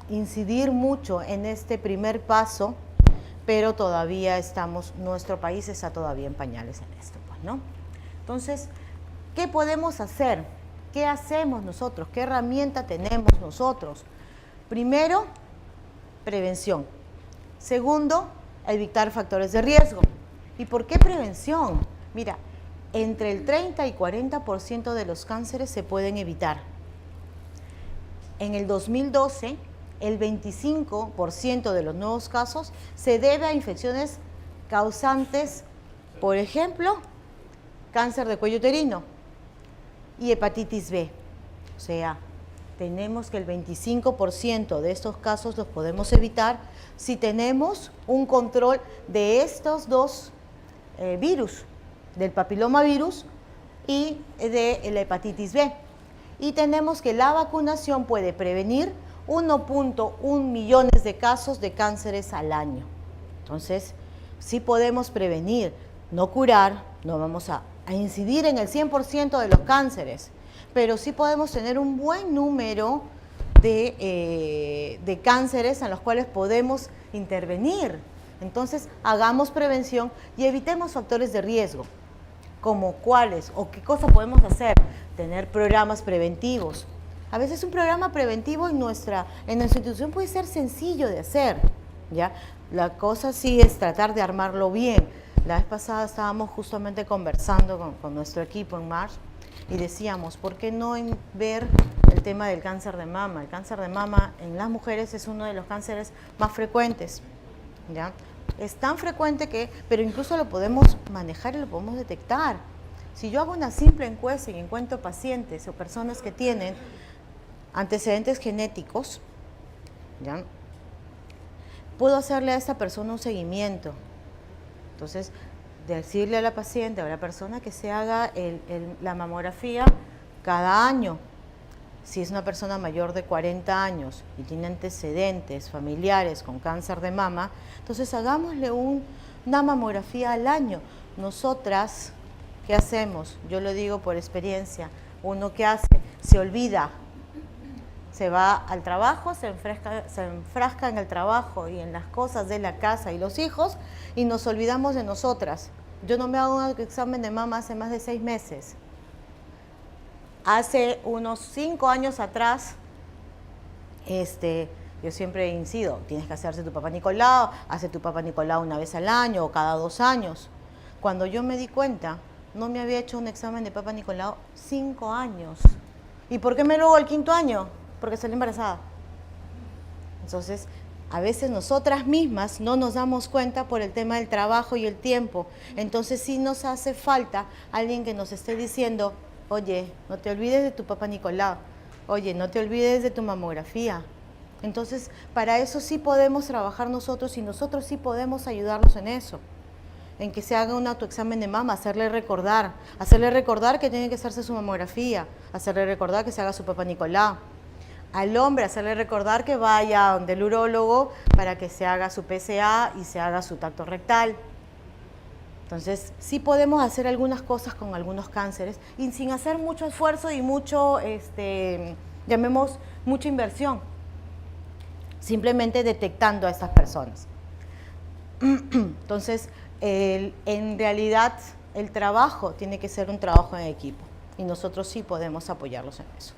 incidir mucho en este primer paso, pero todavía nuestro país está todavía en pañales en esto, pues, ¿no? Entonces, ¿qué podemos hacer? ¿Qué hacemos nosotros? ¿Qué herramienta tenemos nosotros? Primero, prevención. Segundo, evitar factores de riesgo. ¿Y por qué prevención? Mira, entre el 30 y 40% de los cánceres se pueden evitar. En el 2012, el 25% de los nuevos casos se debe a infecciones causantes, por ejemplo, cáncer de cuello uterino y hepatitis B. O sea, tenemos que el 25% de estos casos los podemos evitar si tenemos un control de estos dos virus, del papilomavirus y de la hepatitis B. Y tenemos que la vacunación puede prevenir 1.1 millones de casos de cánceres al año. Entonces, sí podemos prevenir, no curar, no vamos a incidir en el 100% de los cánceres, pero sí podemos tener un buen número de cánceres en los cuales podemos intervenir. Entonces, hagamos prevención y evitemos factores de riesgo, como cuáles o qué cosa podemos hacer. Tener programas preventivos. A veces un programa preventivo en nuestra institución puede ser sencillo de hacer, ¿ya? La cosa sí es tratar de armarlo bien. La vez pasada estábamos justamente conversando con nuestro equipo en March y decíamos, ¿por qué no ver el tema del cáncer de mama? El cáncer de mama en las mujeres es uno de los cánceres más frecuentes, ¿ya? Es tan frecuente pero incluso lo podemos manejar y lo podemos detectar. Si yo hago una simple encuesta y encuentro pacientes o personas que tienen antecedentes genéticos, ¿ya? Puedo hacerle a esta persona un seguimiento. Entonces, decirle a la paciente o a la persona que se haga la mamografía cada año. Si es una persona mayor de 40 años y tiene antecedentes familiares con cáncer de mama, entonces hagámosle una mamografía al año. Nosotras, ¿qué hacemos? Yo lo digo por experiencia. Uno, ¿qué hace? Se olvida. Se va al trabajo, se enfrasca en el trabajo y en las cosas de la casa y los hijos y nos olvidamos de nosotras. Yo no me hago un examen de mama hace más de 6 meses. Hace unos 5 años atrás, yo siempre incido, tienes que hacerse tu Papá Nicolau, hace tu Papá Nicolau una vez al año o cada 2 años. Cuando yo me di cuenta, no me había hecho un examen de Papá Nicolau 5 años. ¿Y por qué me lo hago al 5.º año? Porque salí embarazada. Entonces, a veces nosotras mismas no nos damos cuenta por el tema del trabajo y el tiempo. Entonces, sí nos hace falta alguien que nos esté diciendo, oye, no te olvides de tu Papá Nicolau, oye, no te olvides de tu mamografía. Entonces, para eso sí podemos trabajar nosotros y nosotros sí podemos ayudarlos en eso. En que se haga un autoexamen de mama, hacerle recordar que tiene que hacerse su mamografía, hacerle recordar que se haga su Papá Nicolau. Al hombre hacerle recordar que vaya donde el urólogo para que se haga su PSA y se haga su tacto rectal. Entonces, sí podemos hacer algunas cosas con algunos cánceres y sin hacer mucho esfuerzo y mucho, llamemos, mucha inversión. Simplemente detectando a estas personas. Entonces, en realidad, el trabajo tiene que ser un trabajo en equipo y nosotros sí podemos apoyarlos en eso.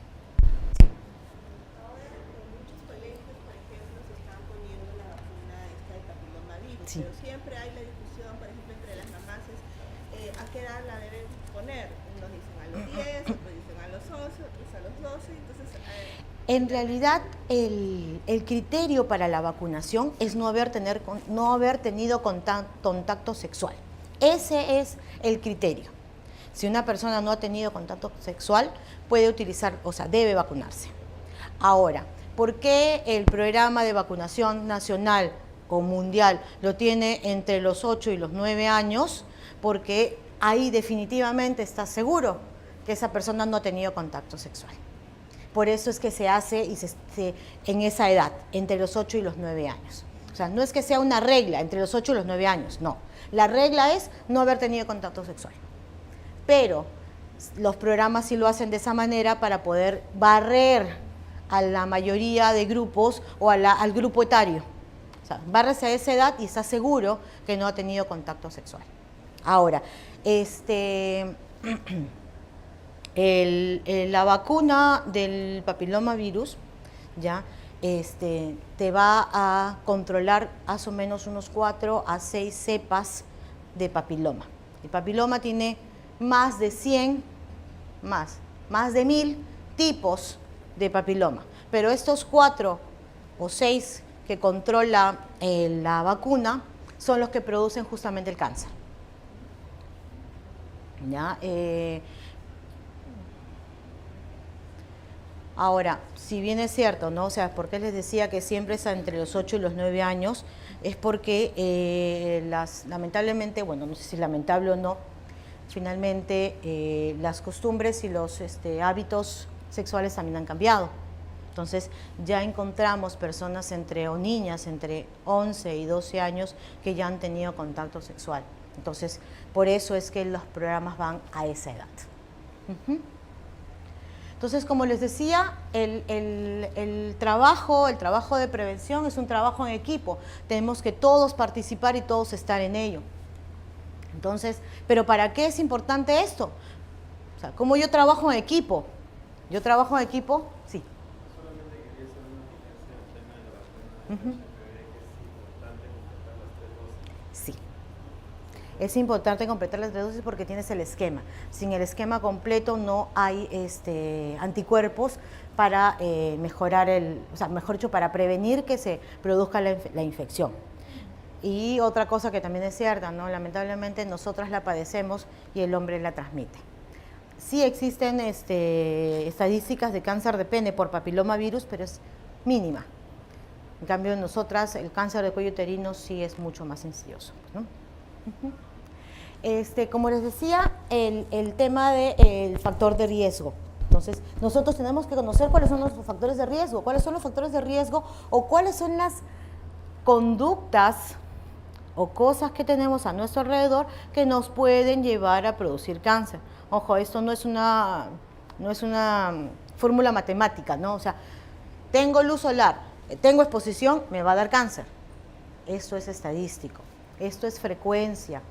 Ahora en muchos colegios, por ejemplo, se están poniendo la vacuna esta del papilomavirus, Sí. pero siempre hay la discusión, por ejemplo, entre las mamás, a qué edad la deben poner. Unos dicen a los 10, otros dicen a los 11, otros a los 12, entonces... En realidad, el criterio para la vacunación es no haber tenido contacto sexual. Ese es el criterio. Si una persona no ha tenido contacto sexual, puede utilizar, o sea, debe vacunarse. Ahora, ¿por qué el programa de vacunación nacional o mundial lo tiene entre los 8 y los 9 años? Porque ahí definitivamente está seguro que esa persona no ha tenido contacto sexual. Por eso es que se hace en esa edad, entre los 8 y los 9 años. O sea, no es que sea una regla entre los 8 y los 9 años, no. La regla es no haber tenido contacto sexual. Pero los programas sí lo hacen de esa manera para poder barrer a la mayoría de grupos o al grupo etario. O sea, bárrese a esa edad y está seguro que no ha tenido contacto sexual. Ahora, la vacuna del papilomavirus, ¿ya? Te va a controlar más o menos unos 4 a 6 cepas de papiloma. El papiloma tiene más de 100, más de 1000 tipos de papiloma, pero estos 4 o 6 que controla la vacuna son los que producen justamente el cáncer. ¿Ya? Ahora, si bien es cierto, ¿no? O sea, ¿por qué les decía que siempre es entre los 8 y los 9 años? Es porque lamentablemente, bueno, no sé si lamentable o no, finalmente las costumbres y los hábitos sexuales también han cambiado. Entonces, ya encontramos personas o niñas entre 11 y 12 años que ya han tenido contacto sexual. Entonces, por eso es que los programas van a esa edad. Entonces, como les decía, el trabajo de prevención es un trabajo en equipo. Tenemos que todos participar y todos estar en ello. Entonces, ¿pero para qué es importante esto? O sea, ¿cómo yo trabajo en equipo? ¿Yo trabajo en equipo? Sí. Solamente quería hacer una referencia al tema de la vacuna. Sí. Es importante completar las 3 dosis porque tienes el esquema. Sin el esquema completo no hay anticuerpos para mejorar mejor dicho, para prevenir que se produzca la infección. Y otra cosa que también es cierta, ¿no? Lamentablemente nosotras la padecemos y el hombre la transmite. Sí existen estadísticas de cáncer de pene por papilomavirus, pero es mínima. En cambio, en nosotras el cáncer de cuello uterino sí es mucho más insidioso, ¿no? Como les decía, el tema del factor de riesgo. Entonces, nosotros tenemos que conocer cuáles son los factores de riesgo, o cuáles son las conductas o cosas que tenemos a nuestro alrededor que nos pueden llevar a producir cáncer. Ojo, esto no es una fórmula matemática, ¿no? O sea, tengo luz solar, tengo exposición, me va a dar cáncer. Esto es estadístico, esto es frecuencia,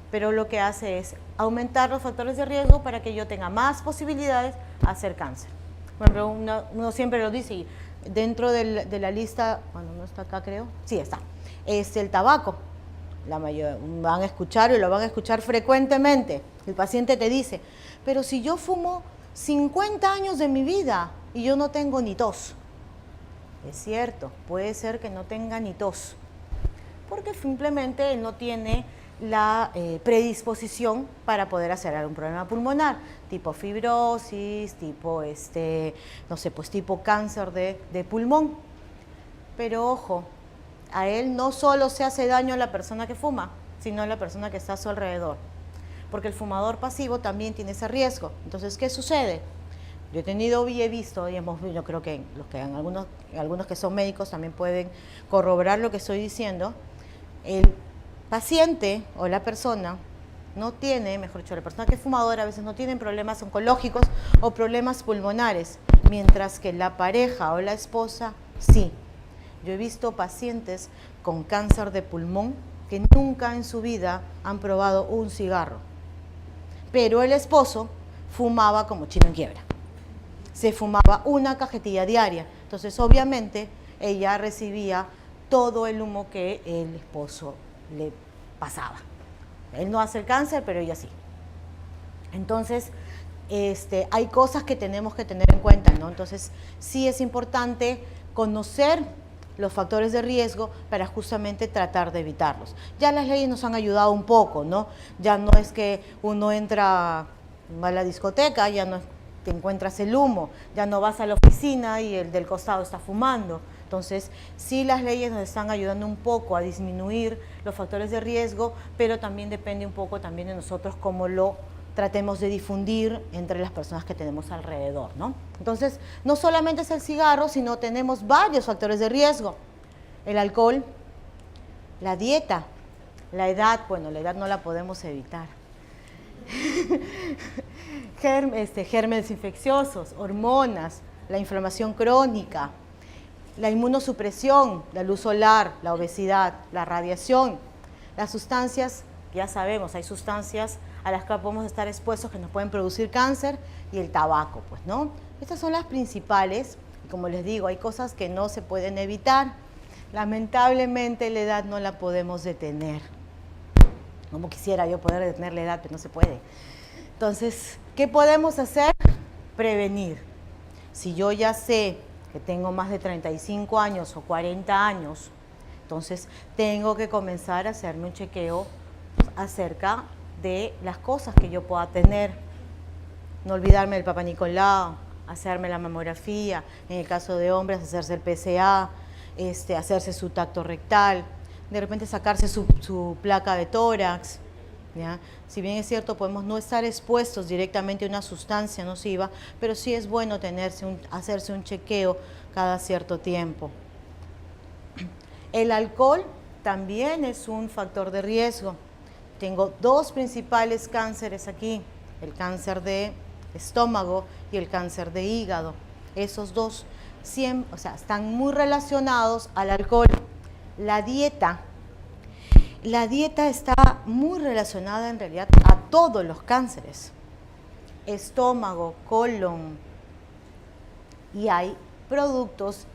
pero lo que hace es aumentar los factores de riesgo para que yo tenga más posibilidades a hacer cáncer. Bueno, uno siempre lo dice, y dentro de la lista, bueno, no está acá creo, sí está, es el tabaco. La mayoría van a escuchar y lo van a escuchar frecuentemente. El paciente te dice, pero si yo fumo 50 años de mi vida y yo no tengo ni tos. Es cierto, puede ser que no tenga ni tos, porque simplemente él no tiene la predisposición para poder hacer algún problema pulmonar, tipo fibrosis, tipo, no sé, pues tipo cáncer de pulmón. Pero ojo, a él no solo se hace daño a la persona que fuma, sino a la persona que está a su alrededor. Porque el fumador pasivo también tiene ese riesgo. Entonces, ¿qué sucede? Yo he tenido y he visto, digamos, yo creo que algunos que son médicos también pueden corroborar lo que estoy diciendo. El paciente o la persona no tiene, mejor dicho, la persona que es fumadora a veces no tiene problemas oncológicos o problemas pulmonares, mientras que la pareja o la esposa sí. Yo he visto pacientes con cáncer de pulmón que nunca en su vida han probado un cigarro, pero el esposo fumaba como chino en quiebra. Se fumaba una cajetilla diaria, entonces obviamente ella recibía todo el humo que el esposo le pasaba. Él no hace el cáncer, pero ella sí. Entonces, hay cosas que tenemos que tener en cuenta, ¿no? Entonces, sí es importante conocer los factores de riesgo para justamente tratar de evitarlos. Ya las leyes nos han ayudado un poco, ¿no? Ya no es que uno entra a la discoteca, ya no te encuentras el humo, ya no vas a la oficina y el del costado está fumando. Entonces, sí las leyes nos están ayudando un poco a disminuir los factores de riesgo, pero también depende un poco también de nosotros cómo lo tratemos de difundir entre las personas que tenemos alrededor, ¿no? Entonces, no solamente es el cigarro, sino tenemos varios factores de riesgo. El alcohol, la dieta, la edad, bueno, la edad no la podemos evitar. Gérmenes infecciosos, hormonas, la inflamación crónica, la inmunosupresión, la luz solar, la obesidad, la radiación, las sustancias, ya sabemos, hay sustancias a las que podemos estar expuestos que nos pueden producir cáncer, y el tabaco, pues, ¿no? Estas son las principales, y como les digo, hay cosas que no se pueden evitar. Lamentablemente la edad no la podemos detener. Como quisiera yo poder detener la edad, pero no se puede. Entonces, ¿qué podemos hacer? Prevenir. Si yo ya sé que tengo más de 35 años o 40 años, entonces tengo que comenzar a hacerme un chequeo acerca de las cosas que yo pueda tener. No olvidarme del Papá Nicolau, hacerme la mamografía, en el caso de hombres hacerse el PSA, hacerse su tacto rectal, de repente sacarse su placa de tórax, ¿ya? Si bien es cierto, podemos no estar expuestos directamente a una sustancia nociva, pero sí es bueno hacerse un chequeo cada cierto tiempo. El alcohol también es un factor de riesgo. Tengo dos principales cánceres aquí, el cáncer de estómago y el cáncer de hígado. Esos dos están muy relacionados al alcohol. La dieta está muy relacionada en realidad a todos los cánceres, estómago, colon, y hay productos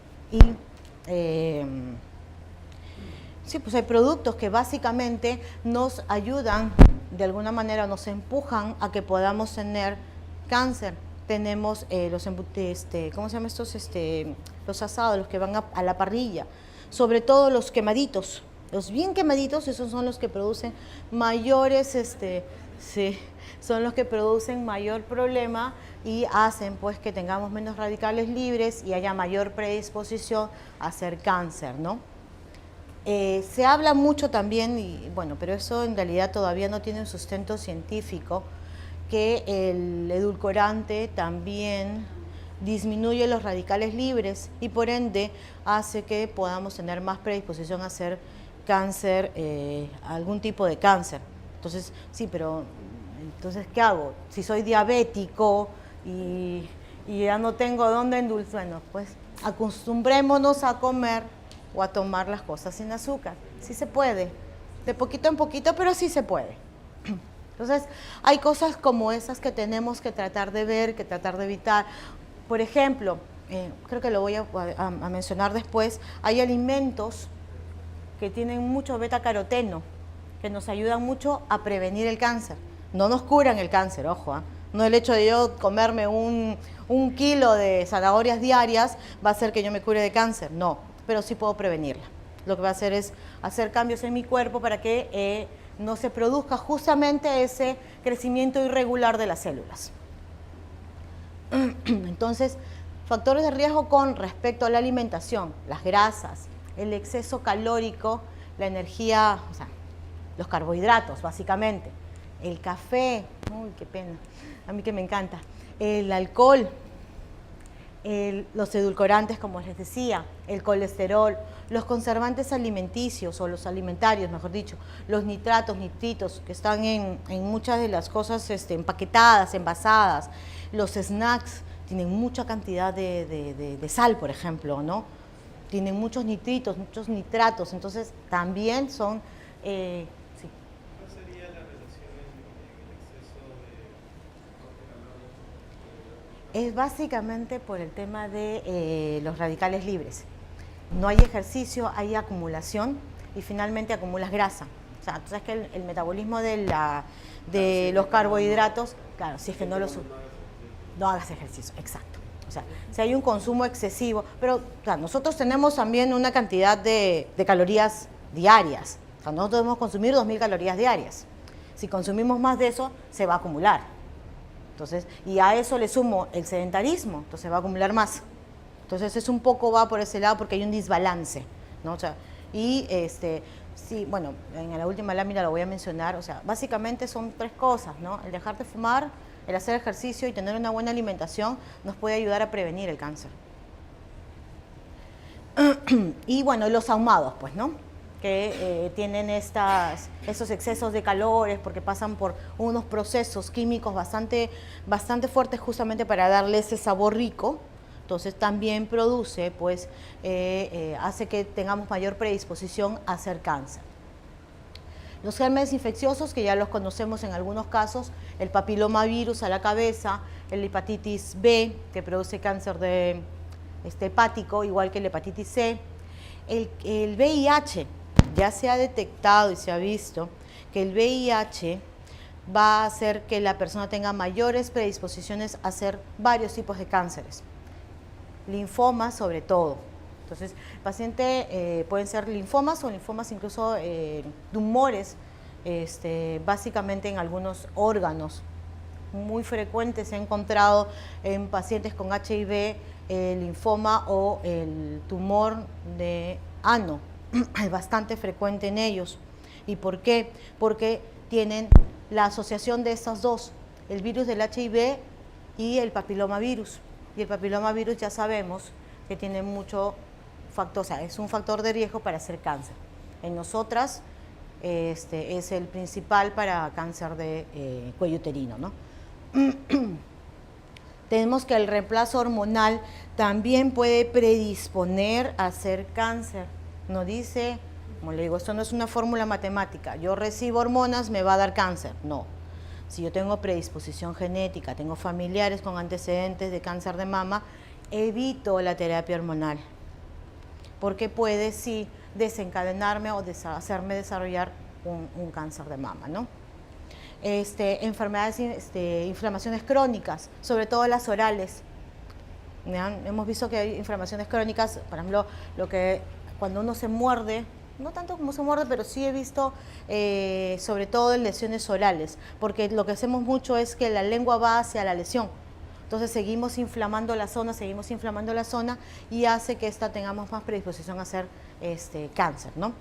hay productos que básicamente nos ayudan, de alguna manera nos empujan a que podamos tener cáncer. Tenemos ¿cómo se llaman estos? Los asados, los que van a la parrilla, sobre todo los quemaditos. Los bien quemaditos, esos son los que producen mayores, son los que producen mayor problema y hacen pues que tengamos menos radicales libres y haya mayor predisposición a hacer cáncer, ¿no? Se habla mucho también, pero eso en realidad todavía no tiene un sustento científico, que el edulcorante también disminuye los radicales libres y por ende hace que podamos tener más predisposición a hacer cáncer, algún tipo de cáncer. Entonces, sí, pero entonces, ¿qué hago? Si soy diabético y ya no tengo dónde endulzar, bueno, pues acostumbrémonos a comer o a tomar las cosas sin azúcar. Sí se puede, de poquito en poquito, pero sí se puede. Entonces, hay cosas como esas que tenemos que tratar de ver, que tratar de evitar. Por ejemplo, creo que lo voy a mencionar después, hay alimentos que tienen mucho beta-caroteno, que nos ayudan mucho a prevenir el cáncer. No nos curan el cáncer, ojo, ¿eh? No el hecho de yo comerme un kilo de zanahorias diarias va a hacer que yo me cure de cáncer, no, pero sí puedo prevenirla. Lo que va a hacer es hacer cambios en mi cuerpo para que no se produzca justamente ese crecimiento irregular de las células. Entonces, factores de riesgo con respecto a la alimentación, las grasas, el exceso calórico, la energía, los carbohidratos básicamente, el café, uy, qué pena, a mí que me encanta, el alcohol, los edulcorantes, como les decía, el colesterol, los conservantes alimenticios o los alimentarios, mejor dicho, los nitratos, nitritos que están en muchas de las cosas empaquetadas, envasadas, los snacks tienen mucha cantidad de sal, por ejemplo, ¿no? Tienen muchos nitritos, muchos nitratos, entonces también son... sí. ¿Cuál sería la relación en el exceso de Es básicamente por el tema de los radicales libres. No hay ejercicio, hay acumulación y finalmente acumulas grasa. O sea, tú sabes que el metabolismo de los carbohidratos, claro, si es que no hagas ejercicio, exacto. O sea, si hay un consumo excesivo, pero o sea, nosotros tenemos también una cantidad de calorías diarias. O sea, nosotros debemos consumir 2.000 calorías diarias. Si consumimos más de eso, se va a acumular. Entonces, y a eso le sumo el sedentarismo, entonces va a acumular más. Entonces es un poco va por ese lado porque hay un desbalance, ¿no? O sea, y sí, bueno, en la última lámina lo voy a mencionar, o sea, básicamente son 3 cosas, ¿no? El dejar de fumar, el hacer ejercicio y tener una buena alimentación nos puede ayudar a prevenir el cáncer. Y bueno, los ahumados, pues, ¿no? Que tienen esos excesos de calores porque pasan por unos procesos químicos bastante fuertes justamente para darle ese sabor rico. Entonces también produce, pues, hace que tengamos mayor predisposición a hacer cáncer. Los gérmenes infecciosos, que ya los conocemos en algunos casos, el papilomavirus a la cabeza, el hepatitis B, que produce cáncer hepático, igual que la hepatitis C. El VIH, ya se ha detectado y se ha visto que el VIH va a hacer que la persona tenga mayores predisposiciones a hacer varios tipos de cánceres. Linfomas sobre todo. Entonces, el paciente pueden ser linfomas o linfomas incluso tumores, básicamente en algunos órganos. Muy frecuente se ha encontrado en pacientes con HIV el linfoma o el tumor de ano. Es bastante frecuente en ellos. ¿Y por qué? Porque tienen la asociación de estas dos, el virus del HIV y el papilomavirus. Y el papilomavirus ya sabemos que tiene mucho factor, o sea, es un factor de riesgo para hacer cáncer. En nosotras es el principal para cáncer de cuello uterino, ¿no? Tenemos que el reemplazo hormonal también puede predisponer a hacer cáncer. No dice, como le digo, esto no es una fórmula matemática, yo recibo hormonas, me va a dar cáncer. No. Si yo tengo predisposición genética, tengo familiares con antecedentes de cáncer de mama, evito la terapia hormonal, porque puede sí desencadenarme o hacerme desarrollar un cáncer de mama, ¿no? Enfermedades, inflamaciones crónicas, sobre todo las orales. ¿Ya? Hemos visto que hay inflamaciones crónicas, por ejemplo, cuando uno se muerde, no tanto como se muerde, pero sí he visto sobre todo en lesiones orales, porque lo que hacemos mucho es que la lengua va hacia la lesión. Entonces seguimos inflamando la zona y hace que tengamos más predisposición a hacer cáncer, ¿no?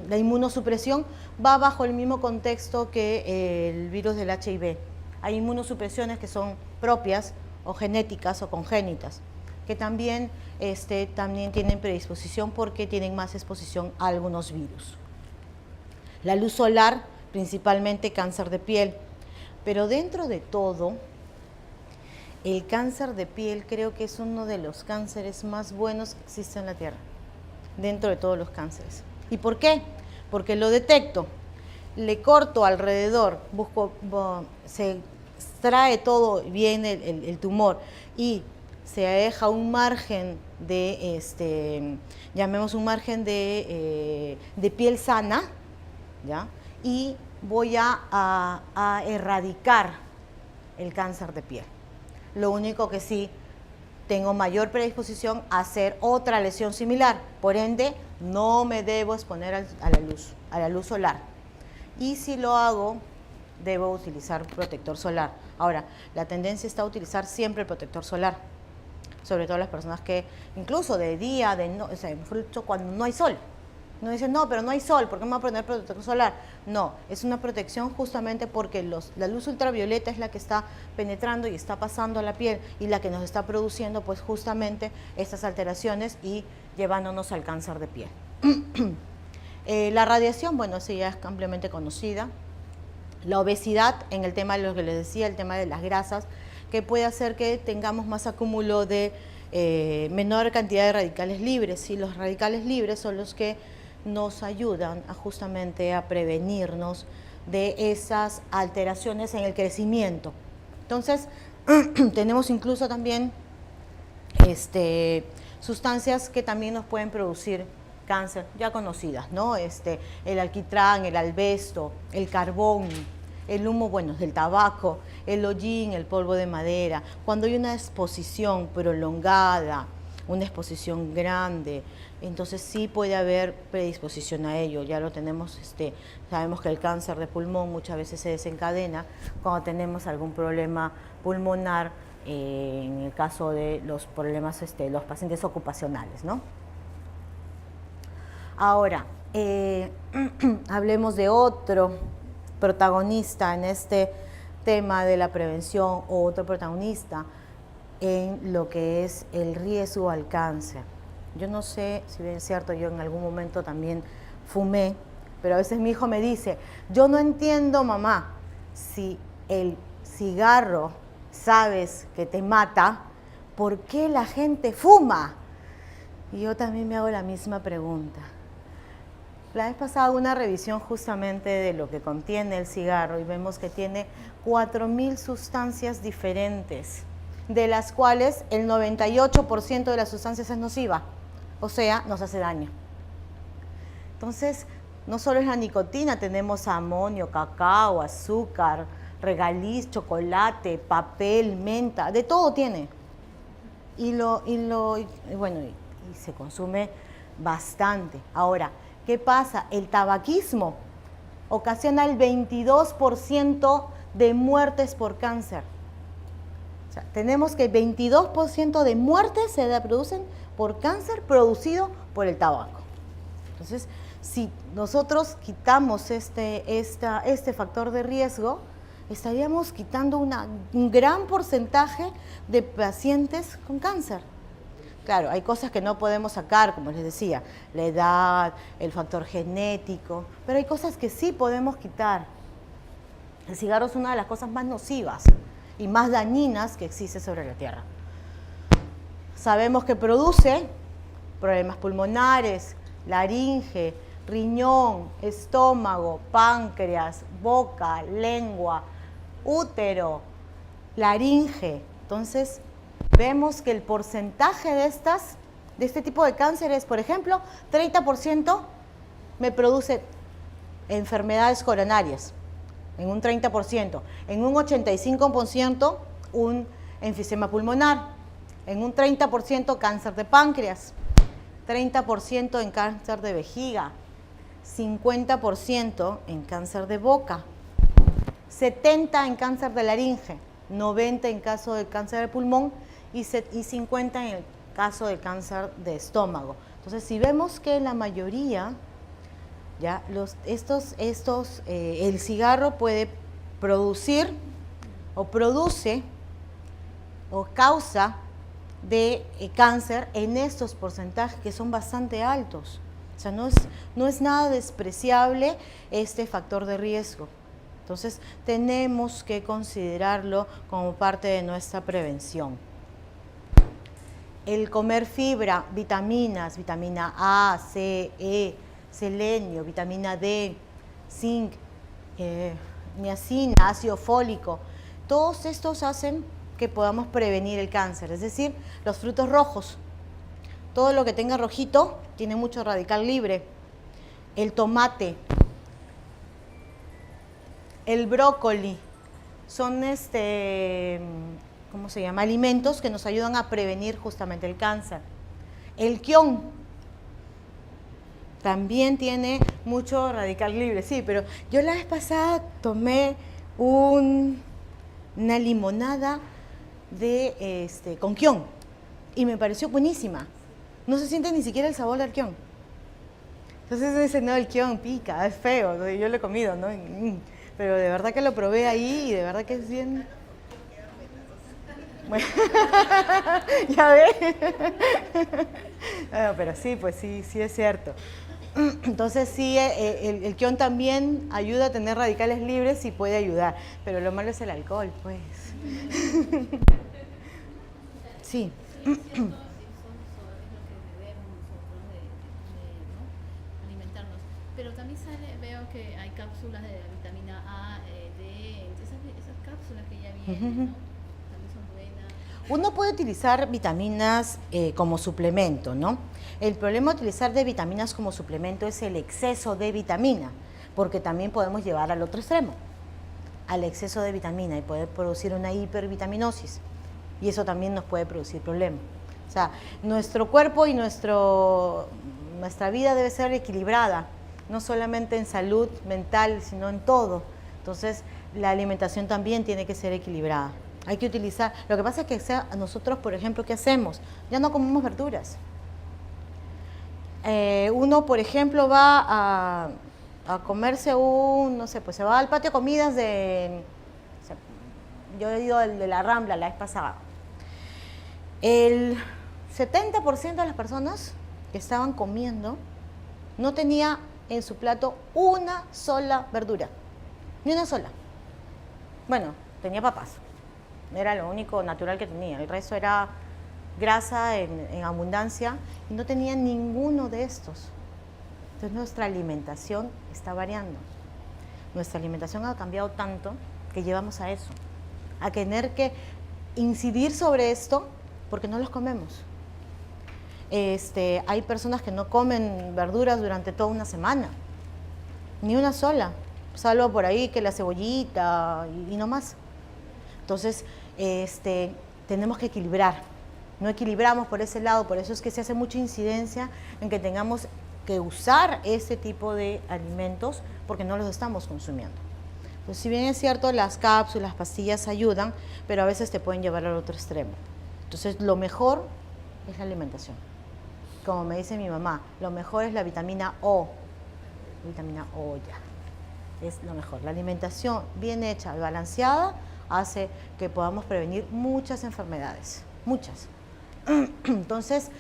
La inmunosupresión va bajo el mismo contexto que el virus del HIV. Hay inmunosupresiones que son propias o genéticas o congénitas, que también tienen predisposición porque tienen más exposición a algunos virus. La luz solar, principalmente cáncer de piel, pero dentro de todo, el cáncer de piel creo que es uno de los cánceres más buenos que existen en la Tierra, dentro de todos los cánceres. ¿Y por qué? Porque lo detecto, le corto alrededor, se extrae todo bien el tumor y se deja un margen de, llamemos un margen de piel sana, ¿ya? Y voy a erradicar el cáncer de piel. Lo único que sí, tengo mayor predisposición a hacer otra lesión similar, por ende, no me debo exponer a la luz solar. Y si lo hago, debo utilizar protector solar. Ahora, la tendencia está a utilizar siempre el protector solar, sobre todo las personas que, incluso de día, o sea, mejor dicho, cuando no hay sol. No dicen, no, pero no hay sol, ¿por qué me voy a poner protector solar? No, es una protección justamente porque la luz ultravioleta es la que está penetrando y está pasando a la piel y la que nos está produciendo pues justamente estas alteraciones y llevándonos al cáncer de piel. La radiación, bueno, sí, ya es ampliamente conocida. La obesidad, en el tema de lo que les decía, el tema de las grasas, que puede hacer que tengamos más acúmulo de menor cantidad de radicales libres. Y los radicales libres son los que nos ayudan justamente a prevenirnos de esas alteraciones en el crecimiento. Entonces, tenemos incluso también sustancias que también nos pueden producir cáncer, ya conocidas, ¿no? El alquitrán, el albesto, el carbón, el humo, bueno, del tabaco, el hollín, el polvo de madera. Cuando hay una exposición prolongada, una exposición grande, entonces sí puede haber predisposición a ello. Ya lo tenemos, sabemos que el cáncer de pulmón muchas veces se desencadena cuando tenemos algún problema pulmonar, en el caso de los problemas, los pacientes ocupacionales, ¿no? Ahora, hablemos de otro protagonista en este tema de la prevención, o otro protagonista en lo que es el riesgo al cáncer. Yo no sé si bien es cierto, yo en algún momento también fumé, pero a veces mi hijo me dice, yo no entiendo, mamá, si el cigarro sabes que te mata, ¿por qué la gente fuma? Y yo también me hago la misma pregunta. La vez pasada hago una revisión justamente de lo que contiene el cigarro y vemos que tiene 4.000 sustancias diferentes, de las cuales el 98% de las sustancias es nociva, o sea, nos hace daño. Entonces, no solo es la nicotina, tenemos amonio, cacao, azúcar, regaliz, chocolate, papel, menta, de todo tiene. Y se consume bastante. Ahora, ¿qué pasa? El tabaquismo ocasiona el 22% de muertes por cáncer. O sea, tenemos que el 22% de muertes se producen por cáncer producido por el tabaco. Entonces, si nosotros quitamos este factor de riesgo, estaríamos quitando un gran porcentaje de pacientes con cáncer. Claro, hay cosas que no podemos sacar, como les decía, la edad, el factor genético, pero hay cosas que sí podemos quitar. El cigarro es una de las cosas más nocivas y más dañinas que existe sobre la Tierra. Sabemos que produce problemas pulmonares, laringe, riñón, estómago, páncreas, boca, lengua, útero, laringe. Entonces, vemos que el porcentaje de este tipo de cánceres, por ejemplo, 30% me produce enfermedades coronarias, en un 30%, en un 85% un enfisema pulmonar, en un 30% cáncer de páncreas, 30% en cáncer de vejiga, 50% en cáncer de boca, 70% en cáncer de laringe, 90% en caso de cáncer de pulmón y 50% en el caso de cáncer de estómago. Entonces, si vemos que la mayoría, ya el cigarro puede producir o produce o causa de cáncer en estos porcentajes que son bastante altos. O sea, no es nada despreciable este factor de riesgo. Entonces, tenemos que considerarlo como parte de nuestra prevención. El comer fibra, vitaminas, vitamina A, C, E, selenio, vitamina D, zinc, niacina, ácido fólico, todos estos hacen que podamos prevenir el cáncer. Es decir, los frutos rojos, todo lo que tenga rojito tiene mucho radical libre. El tomate, el brócoli, son ¿cómo se llama? Alimentos que nos ayudan a prevenir justamente el cáncer. El kion también tiene mucho radical libre, sí, pero yo la vez pasada tomé una limonada con kion y me pareció buenísima. No se siente ni siquiera el sabor del kion. Entonces dicen, no, el kion pica, es feo, ¿no? Yo lo he comido, ¿no? Pero de verdad que lo probé ahí y de verdad que es bien... Bueno, ya ves. Bueno, pero sí, pues sí, sí es cierto. Entonces sí, el kion también ayuda a tener radicales libres y puede ayudar, pero lo malo es el alcohol, pues. Sí. Sí, es cierto, eso es lo que debemos nosotros ¿no? alimentarnos. Pero también veo que hay cápsulas de vitamina A, D, esas cápsulas que ya vienen, ¿no? También son buenas. Uno puede utilizar vitaminas como suplemento, ¿no? El problema de utilizar de vitaminas como suplemento es el exceso de vitamina, porque también podemos llevar al otro extremo, al exceso de vitamina y poder producir una hipervitaminosis. Y eso también nos puede producir problemas. O sea, nuestro cuerpo y nuestra vida debe ser equilibrada, no solamente en salud mental, sino en todo. Entonces, la alimentación también tiene que ser equilibrada. Hay que utilizar, lo que pasa es que nosotros, por ejemplo, ¿qué hacemos? Ya no comemos verduras. Uno, por ejemplo, va a comerse no sé, pues se va al patio de comidas yo he ido al de la Rambla la vez pasada. El 70% de las personas que estaban comiendo no tenía en su plato una sola verdura, ni una sola. Bueno, tenía papas, era lo único natural que tenía, el resto era grasa en abundancia y no tenía ninguno de estos. Entonces nuestra alimentación está variando. Nuestra alimentación ha cambiado tanto que llevamos a eso, a tener que incidir sobre esto porque no los comemos. Hay personas que no comen verduras durante toda una semana, ni una sola, salvo por ahí que la cebollita y no más. Entonces, tenemos que equilibrar. No equilibramos por ese lado, por eso es que se hace mucha incidencia en que tengamos que usar ese tipo de alimentos porque no los estamos consumiendo. Pues si bien es cierto, las cápsulas, pastillas ayudan, pero a veces te pueden llevar al otro extremo. Entonces, lo mejor es la alimentación. Como me dice mi mamá, lo mejor es la vitamina O. Vitamina O ya. Es lo mejor. La alimentación bien hecha y balanceada hace que podamos prevenir muchas enfermedades. Muchas. Entonces,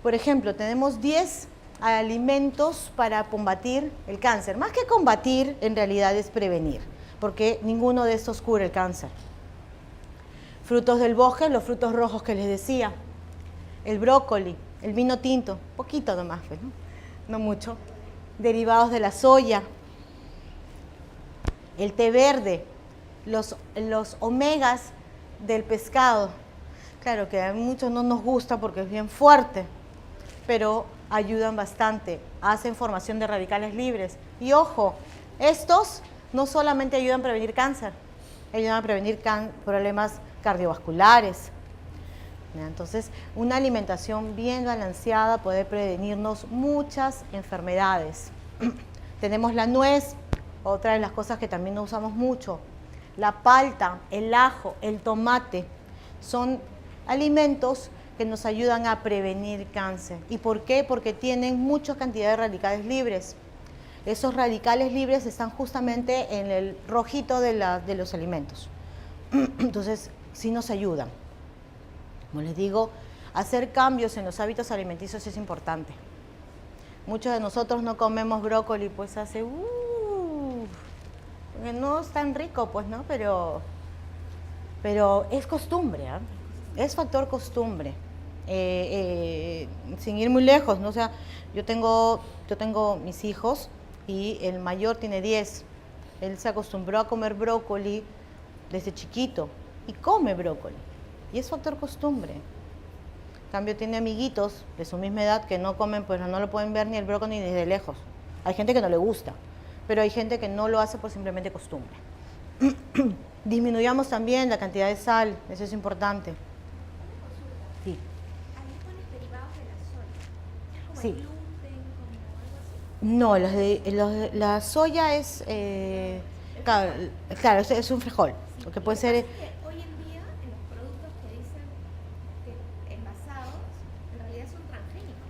por ejemplo, tenemos 10 alimentos para combatir el cáncer. Más que combatir, en realidad es prevenir, porque ninguno de estos cura el cáncer. Frutos del bosque, los frutos rojos que les decía, el brócoli, el vino tinto, poquito nomás, pues, ¿no? No mucho. Derivados de la soya, el té verde, los omegas del pescado. Claro que a muchos no nos gusta porque es bien fuerte, pero ayudan bastante, hacen formación de radicales libres. Y ojo, estos no solamente ayudan a prevenir cáncer, ayudan a prevenir problemas cardiovasculares. Entonces, una alimentación bien balanceada puede prevenirnos muchas enfermedades. Tenemos la nuez, otra de las cosas que también no usamos mucho. La palta, el ajo, el tomate, son alimentos que nos ayudan a prevenir cáncer. ¿Y por qué? Porque tienen mucha cantidad de radicales libres. Esos radicales libres están justamente en el rojito de los alimentos. Entonces, sí nos ayudan. Como les digo, hacer cambios en los hábitos alimenticios es importante. Muchos de nosotros no comemos brócoli, pues porque no es tan rico, pues, ¿no? Pero es costumbre, ¿eh? Es factor costumbre. Sin ir muy lejos, ¿no? O sea, yo tengo mis hijos y el mayor tiene 10. Él se acostumbró a comer brócoli desde chiquito y come brócoli. Y es factor costumbre. En cambio, tiene amiguitos de su misma edad que no comen, pues no lo pueden ver ni el brócoli ni desde lejos. Hay gente que no le gusta, pero hay gente que no lo hace por simplemente costumbre. Disminuyamos también la cantidad de sal, eso es importante. Sí. Ahí pones derivados de la soya. Como Sí. el gluten, como algo así. No, la soya es, claro, es un frijol, lo que puede ser... Lo que pasa es que hoy en día, en los productos que dicen que envasados, en realidad son transgénicos.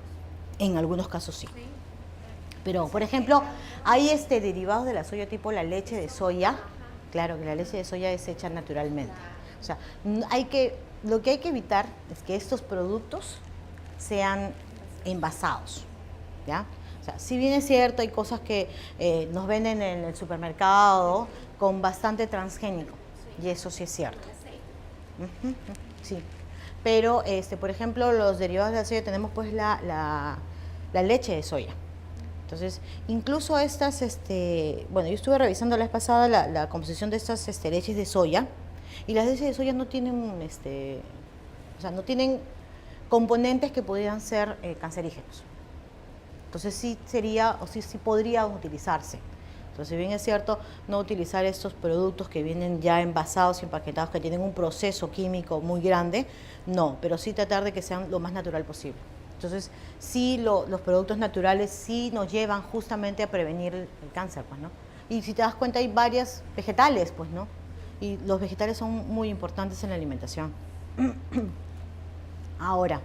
En algunos casos sí. ¿Sí? Pero, por ejemplo, hay derivados de la soya tipo la leche de soya. Claro que la leche de soya es hecha naturalmente. O sea, lo que hay que evitar es que estos productos sean envasados, ¿ya? O sea, si bien es cierto, hay cosas que nos venden en el supermercado con bastante transgénico, y eso sí es cierto. Ujú, ujú, sí. Pero, por ejemplo, los derivados de la soya tenemos pues la leche de soya. Entonces, incluso estas, bueno, yo estuve revisando la vez pasada la composición de estas leches de soya, y las leches de soya no tienen, o sea, no tienen componentes que pudieran ser cancerígenos. Entonces sí sería, o sí podría utilizarse. Entonces, si bien es cierto, no utilizar estos productos que vienen ya envasados y empaquetados, que tienen un proceso químico muy grande, no, pero sí tratar de que sean lo más natural posible. Entonces, sí, los productos naturales sí nos llevan justamente a prevenir el cáncer, pues, ¿no? Y si te das cuenta, hay varias vegetales, pues, ¿no? Y los vegetales son muy importantes en la alimentación. Ahora,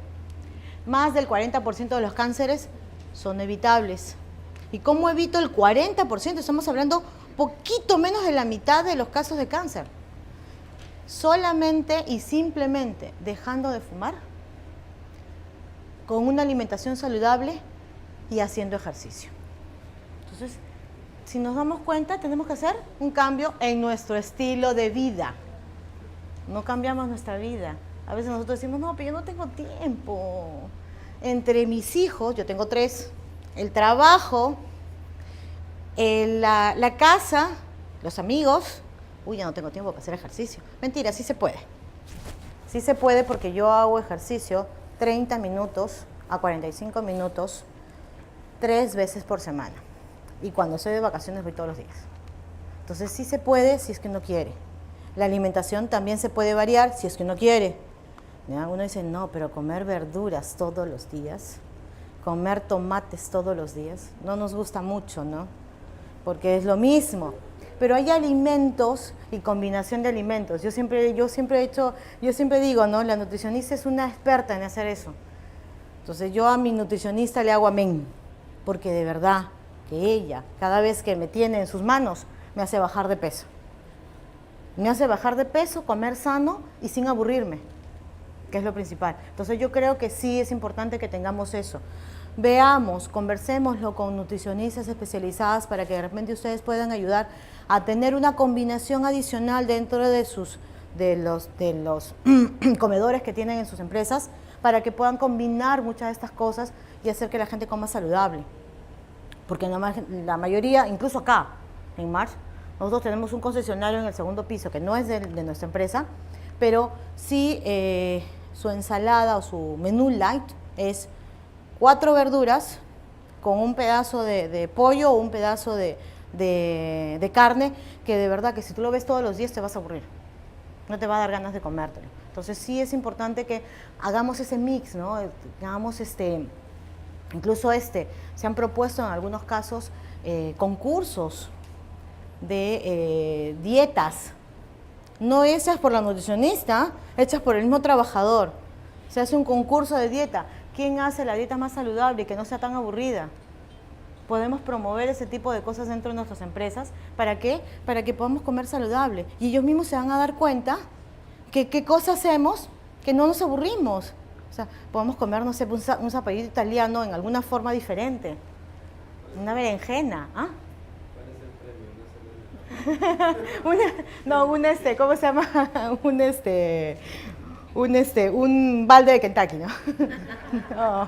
más del 40% de los cánceres son evitables. ¿Y cómo evito el 40%? Estamos hablando poquito menos de la mitad de los casos de cáncer. Solamente y simplemente dejando de fumar, con una alimentación saludable y haciendo ejercicio. Entonces, si nos damos cuenta, tenemos que hacer un cambio en nuestro estilo de vida. No cambiamos nuestra vida. A veces nosotros decimos, no, pero yo no tengo tiempo. Entre mis hijos, yo tengo 3, el trabajo, la casa, los amigos, ya no tengo tiempo para hacer ejercicio. Mentira, sí se puede. Sí se puede, porque yo hago ejercicio 30 minutos a 45 minutos 3 veces por semana. Y cuando estoy de vacaciones voy todos los días. Entonces sí se puede si es que uno quiere. La alimentación también se puede variar si es que uno quiere. ¿Ya? Uno dice, no, pero comer verduras todos los días, comer tomates todos los días, no nos gusta mucho, ¿no? Porque es lo mismo. Pero hay alimentos y combinación de alimentos. Yo siempre digo, ¿no? La nutricionista es una experta en hacer eso. Entonces yo a mi nutricionista le hago amén, porque de verdad que ella, cada vez que me tiene en sus manos, me hace bajar de peso. Me hace bajar de peso, comer sano y sin aburrirme, que es lo principal. Entonces yo creo que sí es importante que tengamos eso. Veamos, conversémoslo con nutricionistas especializadas para que de repente ustedes puedan ayudar a tener una combinación adicional dentro de los comedores que tienen en sus empresas, para que puedan combinar muchas de estas cosas y hacer que la gente coma saludable. Porque la mayoría, incluso acá, en March, nosotros tenemos un concesionario en el segundo piso que no es de nuestra empresa, pero sí su ensalada o su menú light es 4 verduras con un pedazo de pollo o un pedazo de carne, que de verdad que si tú lo ves todos los días te vas a aburrir. No te va a dar ganas de comértelo. Entonces sí es importante que hagamos ese mix, ¿no? Hagamos incluso se han propuesto en algunos casos concursos de dietas, no hechas por la nutricionista, hechas por el mismo trabajador. Se hace un concurso de dieta. ¿Quién hace la dieta más saludable y que no sea tan aburrida? Podemos promover ese tipo de cosas dentro de nuestras empresas. ¿Para qué? Para que podamos comer saludable. Y ellos mismos se van a dar cuenta que qué cosas hacemos que no nos aburrimos. O sea, podemos comer, no sé, un zapallito italiano en alguna forma diferente. Una berenjena, ¿ah? ¿Cómo se llama? Un balde de Kentucky, ¿no? No.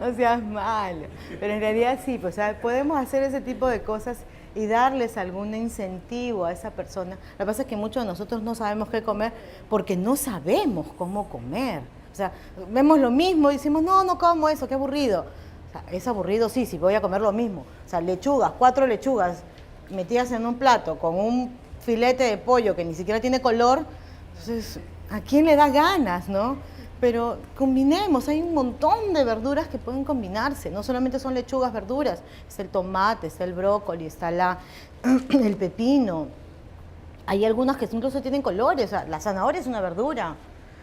O sea, es malo. Pero en realidad sí, pues, o sea, podemos hacer ese tipo de cosas y darles algún incentivo a esa persona. Lo que pasa es que muchos de nosotros no sabemos qué comer porque no sabemos cómo comer. O sea, vemos lo mismo y decimos, no como eso, qué aburrido. O sea, es aburrido, sí, voy a comer lo mismo. O sea, 4 lechugas metidas en un plato con un filete de pollo que ni siquiera tiene color. Entonces, ¿a quién le da ganas, no? Pero combinemos, hay un montón de verduras que pueden combinarse, no solamente son lechugas, verduras, está el tomate, está el brócoli, está el pepino, hay algunas que incluso tienen colores, o sea, la zanahoria es una verdura,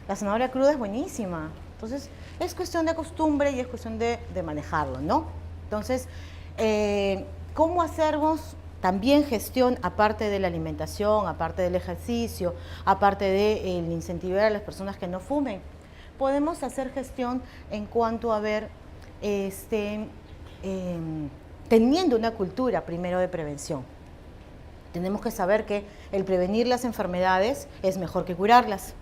la zanahoria cruda es buenísima, entonces es cuestión de costumbre y es cuestión de manejarlo, ¿no? Entonces, ¿cómo hacemos también gestión, aparte de la alimentación, aparte del ejercicio, aparte de incentivar a las personas que no fumen? Podemos hacer gestión en cuanto a ver, teniendo una cultura primero de prevención. Tenemos que saber que el prevenir las enfermedades es mejor que curarlas.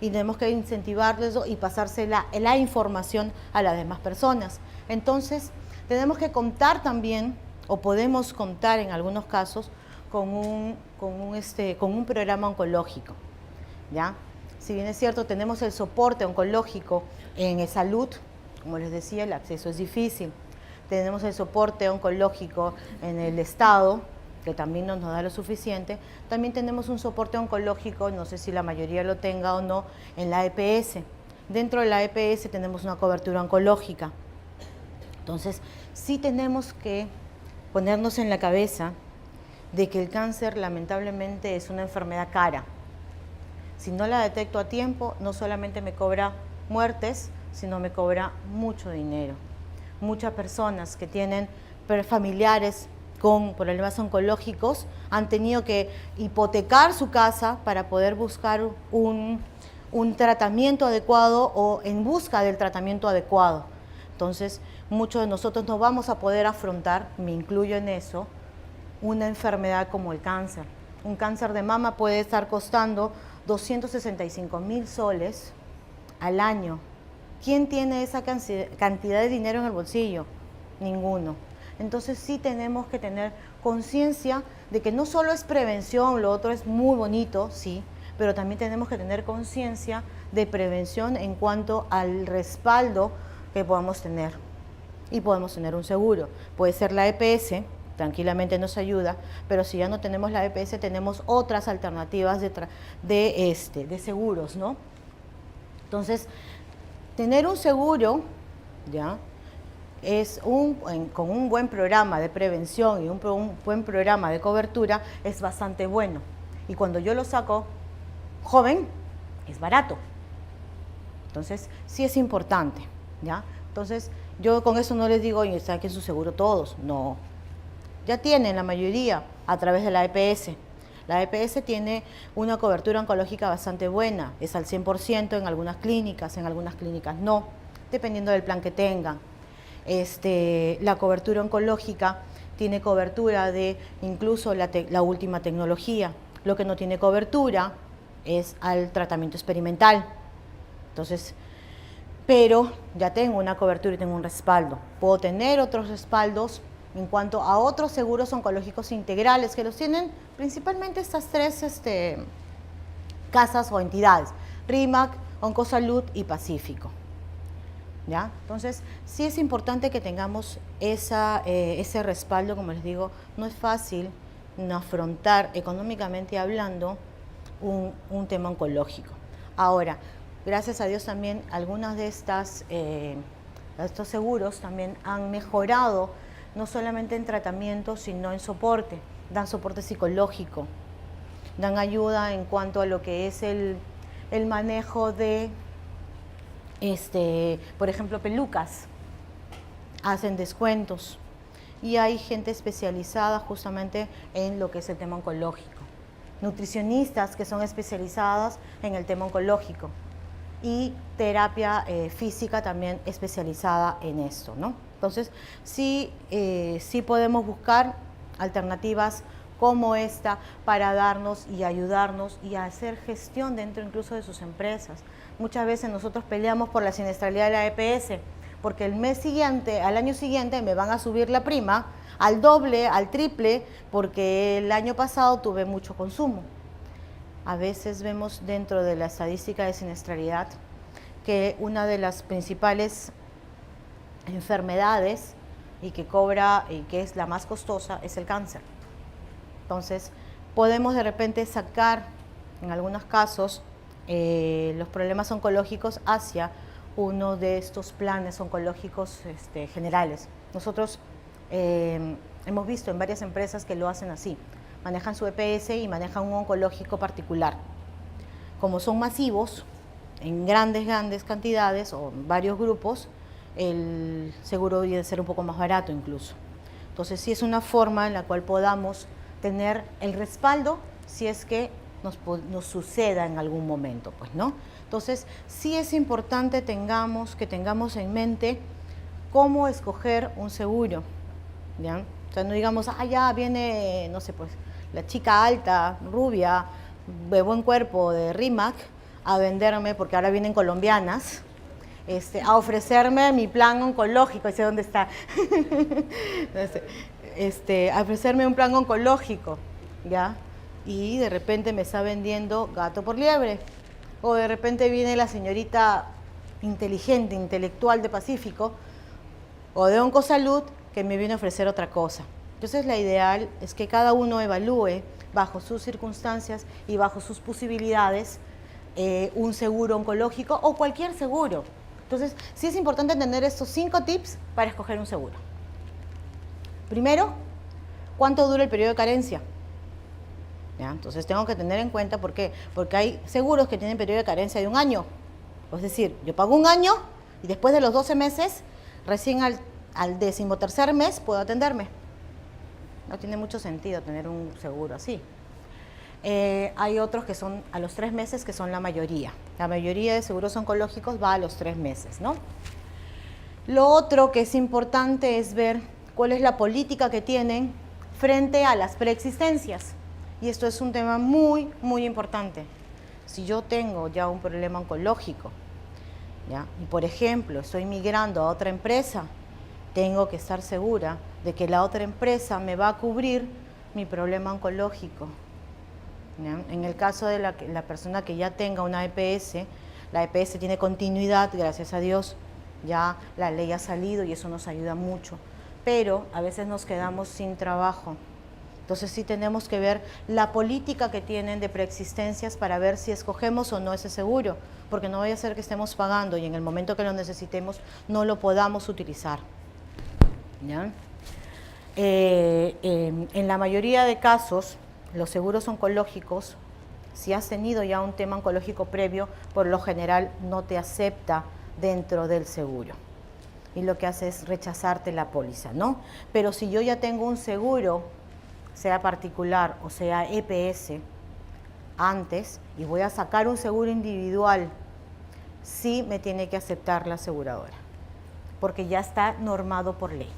Y tenemos que incentivarles y pasarse la información a las demás personas. Entonces, tenemos que contar también, o podemos contar en algunos casos, con un programa oncológico, ¿ya? Si bien es cierto, tenemos el soporte oncológico en salud, como les decía, el acceso es difícil. Tenemos el soporte oncológico en el Estado, que también no nos da lo suficiente. También tenemos un soporte oncológico, no sé si la mayoría lo tenga o no, en la EPS. Dentro de la EPS tenemos una cobertura oncológica. Entonces, sí tenemos que ponernos en la cabeza de que el cáncer lamentablemente es una enfermedad cara. Si no la detecto a tiempo, no solamente me cobra muertes, sino me cobra mucho dinero. Muchas personas que tienen familiares con problemas oncológicos han tenido que hipotecar su casa para poder buscar un tratamiento adecuado o en busca del tratamiento adecuado. Entonces, muchos de nosotros no vamos a poder afrontar, me incluyo en eso, una enfermedad como el cáncer. Un cáncer de mama puede estar costando 265.000 soles al año. ¿Quién tiene esa cantidad de dinero en el bolsillo? Ninguno. Entonces sí tenemos que tener conciencia de que no solo es prevención, lo otro es muy bonito, sí, pero también tenemos que tener conciencia de prevención en cuanto al respaldo que podamos tener. Y podemos tener un seguro. Puede ser la EPS, tranquilamente nos ayuda, pero si ya no tenemos la EPS, tenemos otras alternativas de seguros, ¿no? Entonces, tener un seguro, ¿ya?, con un buen programa de prevención y un buen programa de cobertura es bastante bueno. Y cuando yo lo saco joven, es barato. Entonces, sí es importante, ¿ya? Entonces, yo con eso no les digo, oye, saquen su seguro todos. No. Ya tienen la mayoría a través de la EPS. La EPS tiene una cobertura oncológica bastante buena. Es al 100% en algunas clínicas no, dependiendo del plan que tengan. La cobertura oncológica tiene cobertura de incluso la última tecnología. Lo que no tiene cobertura es al tratamiento experimental. Entonces, pero ya tengo una cobertura y tengo un respaldo. Puedo tener otros respaldos en cuanto a otros seguros oncológicos integrales que los tienen principalmente estas tres casas o entidades, RIMAC, Oncosalud y Pacífico. ¿Ya? Entonces, sí es importante que tengamos ese respaldo, como les digo, no es fácil afrontar económicamente hablando un tema oncológico. Ahora, gracias a Dios también algunas de estos seguros también han mejorado, no solamente en tratamiento, sino en soporte, dan soporte psicológico, dan ayuda en cuanto a lo que es el manejo de por ejemplo, pelucas, hacen descuentos y hay gente especializada justamente en lo que es el tema oncológico. Nutricionistas que son especializadas en el tema oncológico y terapia física también especializada en esto, ¿no? Entonces, sí podemos buscar alternativas como esta para darnos y ayudarnos y hacer gestión dentro incluso de sus empresas. Muchas veces nosotros peleamos por la siniestralidad de la EPS, porque al año siguiente me van a subir la prima al doble, al triple, porque el año pasado tuve mucho consumo. A veces vemos dentro de la estadística de siniestralidad que una de las principales enfermedades y que es la más costosa es el cáncer. Entonces, podemos de repente sacar, en algunos casos, los problemas oncológicos hacia uno de estos planes oncológicos generales. Nosotros hemos visto en varias empresas que lo hacen así, manejan su EPS y manejan un oncológico particular. Como son masivos, en grandes cantidades o en varios grupos, el seguro debe ser un poco más barato incluso. Entonces sí es una forma en la cual podamos tener el respaldo si es que nos suceda en algún momento, pues, ¿no? Entonces sí es importante que tengamos en mente cómo escoger un seguro, ¿ya? O sea, no digamos, ya viene, no sé, pues, la chica alta, rubia, de buen cuerpo, de Rimac, a venderme, porque ahora vienen colombianas, a ofrecerme mi plan oncológico, sé dónde está, a ofrecerme un plan oncológico, ¿ya? Y de repente me está vendiendo gato por liebre, o de repente viene la señorita inteligente, intelectual de Pacífico, o de Oncosalud, que me viene a ofrecer otra cosa. Entonces la ideal es que cada uno evalúe bajo sus circunstancias y bajo sus posibilidades un seguro oncológico o cualquier seguro. Entonces sí es importante tener estos 5 tips para escoger un seguro. Primero, ¿cuánto dura el periodo de carencia? ¿Ya? Entonces tengo que tener en cuenta, ¿por qué? Porque hay seguros que tienen periodo de carencia de 1 año. Es decir, yo pago 1 año y después de los 12 meses, recién al 13º mes puedo atenderme. No tiene mucho sentido tener un seguro así. Hay otros que son a los 3 meses, que son la mayoría. La mayoría de seguros oncológicos va a los 3 meses, ¿no? Lo otro que es importante es ver cuál es la política que tienen frente a las preexistencias. Y esto es un tema muy, muy importante. Si yo tengo ya un problema oncológico, ¿ya? Y por ejemplo, estoy migrando a otra empresa, tengo que estar segura de que la otra empresa me va a cubrir mi problema oncológico, ¿ya? En el caso de la persona que ya tenga una EPS, la EPS tiene continuidad, gracias a Dios, ya la ley ha salido y eso nos ayuda mucho, pero a veces nos quedamos sin trabajo. Entonces sí tenemos que ver la política que tienen de preexistencias para ver si escogemos o no ese seguro, porque no vaya a ser que estemos pagando y en el momento que lo necesitemos no lo podamos utilizar, ¿ya? En la mayoría de casos, los seguros oncológicos, si has tenido ya un tema oncológico previo, por lo general no te acepta dentro del seguro. Y lo que hace es rechazarte la póliza, ¿no? Pero si yo ya tengo un seguro, sea particular o sea EPS, antes, y voy a sacar un seguro individual, sí me tiene que aceptar la aseguradora, porque ya está normado por ley.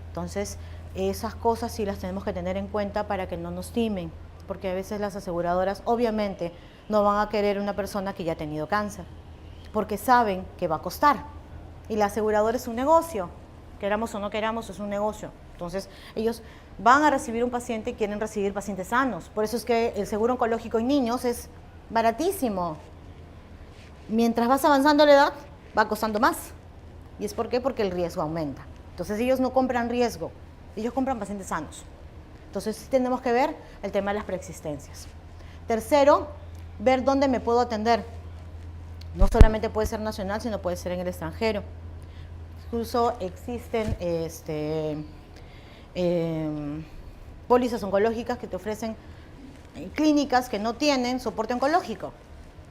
Entonces, esas cosas sí las tenemos que tener en cuenta para que no nos timen, porque a veces las aseguradoras obviamente no van a querer una persona que ya ha tenido cáncer, porque saben que va a costar. Y la aseguradora es un negocio, queramos o no queramos, es un negocio. Entonces, ellos van a recibir un paciente y quieren recibir pacientes sanos. Por eso es que el seguro oncológico en niños es baratísimo. Mientras vas avanzando la edad, va costando más. ¿Y es por qué? Porque el riesgo aumenta. Entonces, ellos no compran riesgo, ellos compran pacientes sanos. Entonces, sí tenemos que ver el tema de las preexistencias. Tercero, ver dónde me puedo atender. No solamente puede ser nacional, sino puede ser en el extranjero. Incluso existen pólizas oncológicas que te ofrecen clínicas que no tienen soporte oncológico.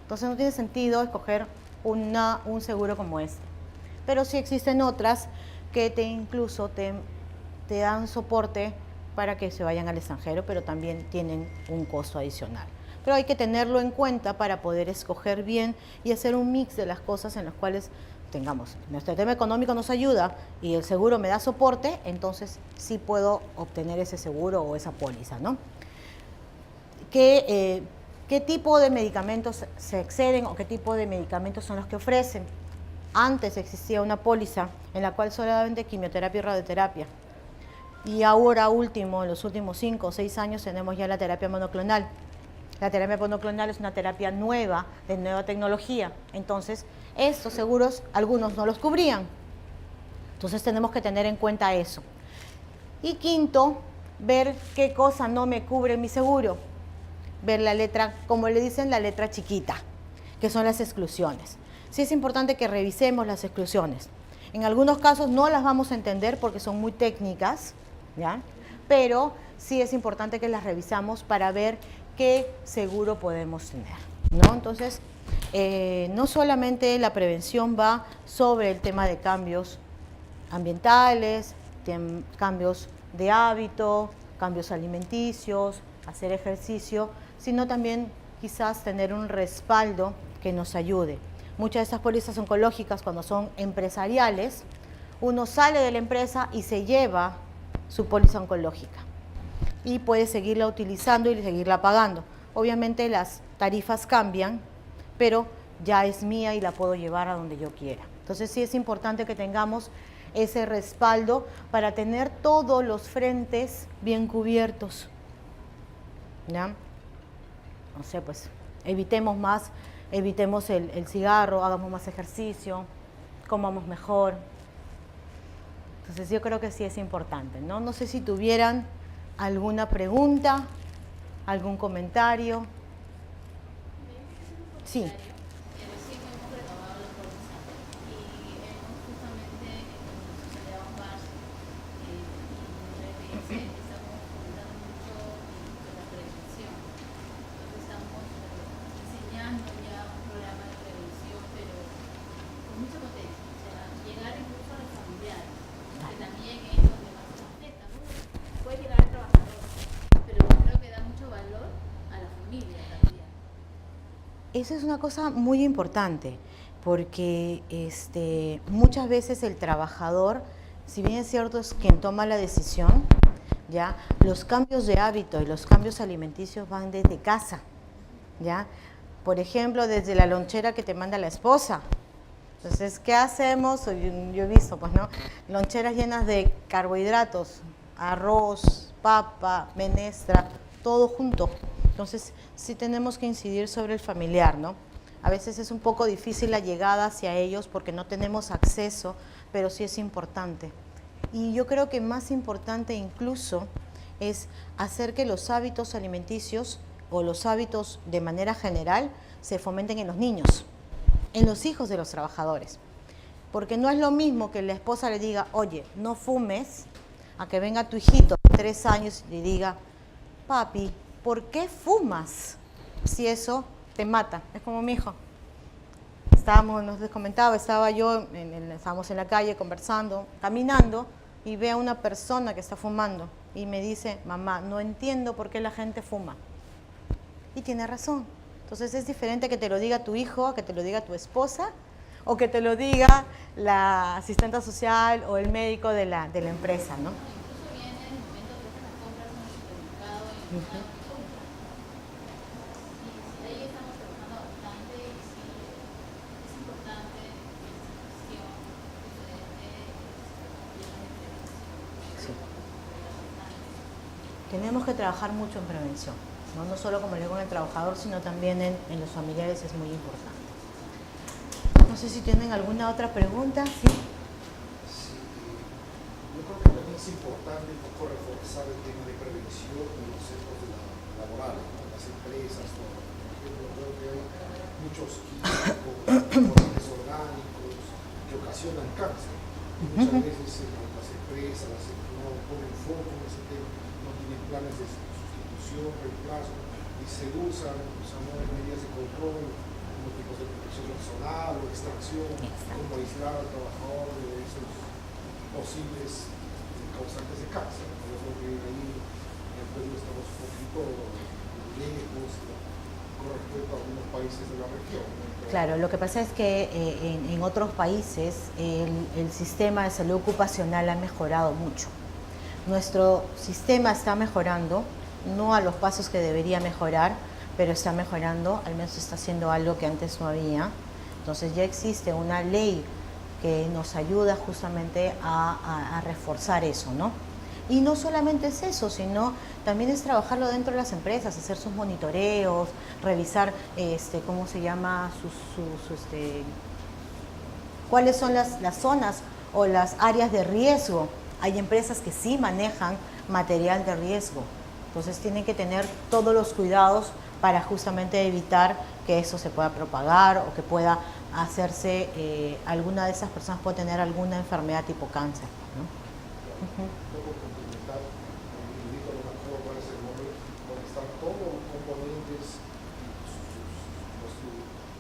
Entonces no tiene sentido escoger un seguro como este. Pero sí existen otras que incluso te dan soporte para que se vayan al extranjero, pero también tienen un costo adicional. Pero hay que tenerlo en cuenta para poder escoger bien y hacer un mix de las cosas en las cuales tengamos. Nuestro tema económico nos ayuda y el seguro me da soporte, entonces sí puedo obtener ese seguro o esa póliza, ¿no? ¿Qué tipo de medicamentos se exceden o qué tipo de medicamentos son los que ofrecen? Antes existía una póliza en la cual solamente quimioterapia y radioterapia. Y ahora último, en los últimos 5 o 6 años tenemos ya la terapia monoclonal. La terapia monoclonal es una terapia nueva, de nueva tecnología. Entonces, estos seguros, algunos no los cubrían. Entonces, tenemos que tener en cuenta eso. Y quinto, ver qué cosa no me cubre mi seguro. Ver la letra, como le dicen, la letra chiquita, que son las exclusiones. Sí es importante que revisemos las exclusiones. En algunos casos no las vamos a entender porque son muy técnicas, ¿ya? Pero sí es importante que las revisamos para ver qué seguro podemos tener, ¿no? Entonces, No solamente la prevención va sobre el tema de cambios ambientales, cambios de hábito, cambios alimenticios, hacer ejercicio, sino también quizás tener un respaldo que nos ayude. Muchas de estas pólizas oncológicas, cuando son empresariales, uno sale de la empresa y se lleva su póliza oncológica y puede seguirla utilizando y seguirla pagando. Obviamente las tarifas cambian, pero ya es mía y la puedo llevar a donde yo quiera. Entonces sí es importante que tengamos ese respaldo para tener todos los frentes bien cubiertos. ¿Ya? No sé, pues evitemos el cigarro, hagamos más ejercicio, comamos mejor. Entonces yo creo que sí es importante, ¿no? No sé si tuvieran alguna pregunta, algún comentario. Sí. Recién hemos renovado la póliza y hemos justamente con nuestra sociedad Bars y RPS estamos fomentando mucho la prevención. Entonces estamos diseñando ya un programa de prevención, pero con mucha potencia. O sea, llegar incluso a los familiares, que también es donde más se afecta, ¿no? Puede llegar al trabajador, pero creo que da mucho valor a la familia también. Esa es una cosa muy importante, porque muchas veces el trabajador, si bien es cierto es quien toma la decisión, ¿ya? Los cambios de hábito y los cambios alimenticios van desde casa, ¿ya? Por ejemplo, desde la lonchera que te manda la esposa. Entonces, ¿qué hacemos? Yo he visto, pues, ¿no? Loncheras llenas de carbohidratos, arroz, papa, menestra, todo junto. Entonces, sí tenemos que incidir sobre el familiar, ¿no? A veces es un poco difícil la llegada hacia ellos porque no tenemos acceso, pero sí es importante. Y yo creo que más importante incluso es hacer que los hábitos alimenticios o los hábitos de manera general se fomenten en los niños, en los hijos de los trabajadores. Porque no es lo mismo que la esposa le diga, oye, no fumes, a que venga tu hijito de 3 años y le diga, papi, ¿por qué fumas? Si eso te mata. Es como mi hijo. Nos les comentaba, estábamos en la calle conversando, caminando, y ve a una persona que está fumando. Y me dice, mamá, no entiendo por qué la gente fuma. Y tiene razón. Entonces es diferente que te lo diga tu hijo, a que te lo diga tu esposa, o que te lo diga la asistente social o el médico de la empresa, ¿no? Incluso viene el momento que las compras en el supermercado y una compra. Sí, ahí estamos trabajando bastante y sí, es importante esta gestión de Sí. Tenemos que trabajar mucho en prevención, ¿no? No solo, como le digo, en el trabajador, sino también en los familiares es muy importante. No sé si tienen alguna otra pregunta. ¿Sí? Sí, yo creo que también es importante un poco reforzar el tema de prevención en los centros laborales, ¿no? Las empresas, todo. Por ejemplo, creo que hay muchos químicos, componentes orgánicos que ocasionan cáncer. Y muchas veces las empresas no ponen foco en ese tema, no tienen planes de sustitución, reemplazo, y se usan medidas de control, como tipos de protección personal o extracción, como aislar al trabajador de esos posibles causantes de cáncer. Por eso que ahí en el Perú estamos un poquito lejos con respecto a algunos países de la región. Claro, lo que pasa es que en otros países el sistema de salud ocupacional ha mejorado mucho. Nuestro sistema está mejorando, no a los pasos que debería mejorar, pero está mejorando, al menos está haciendo algo que antes no había. Entonces ya existe una ley que nos ayuda justamente a reforzar eso, ¿no? Y no solamente es eso, sino también es trabajarlo dentro de las empresas, hacer sus monitoreos, revisar, ¿cómo se llama? ¿Cuáles son las zonas o las áreas de riesgo? Hay empresas que sí manejan material de riesgo, entonces tienen que tener todos los cuidados para justamente evitar que eso se pueda propagar o que pueda hacerse, alguna de esas personas puede tener alguna enfermedad tipo cáncer, ¿no? Luego complementar, invito a lo mejor cuál es el momento donde están todos los componentes,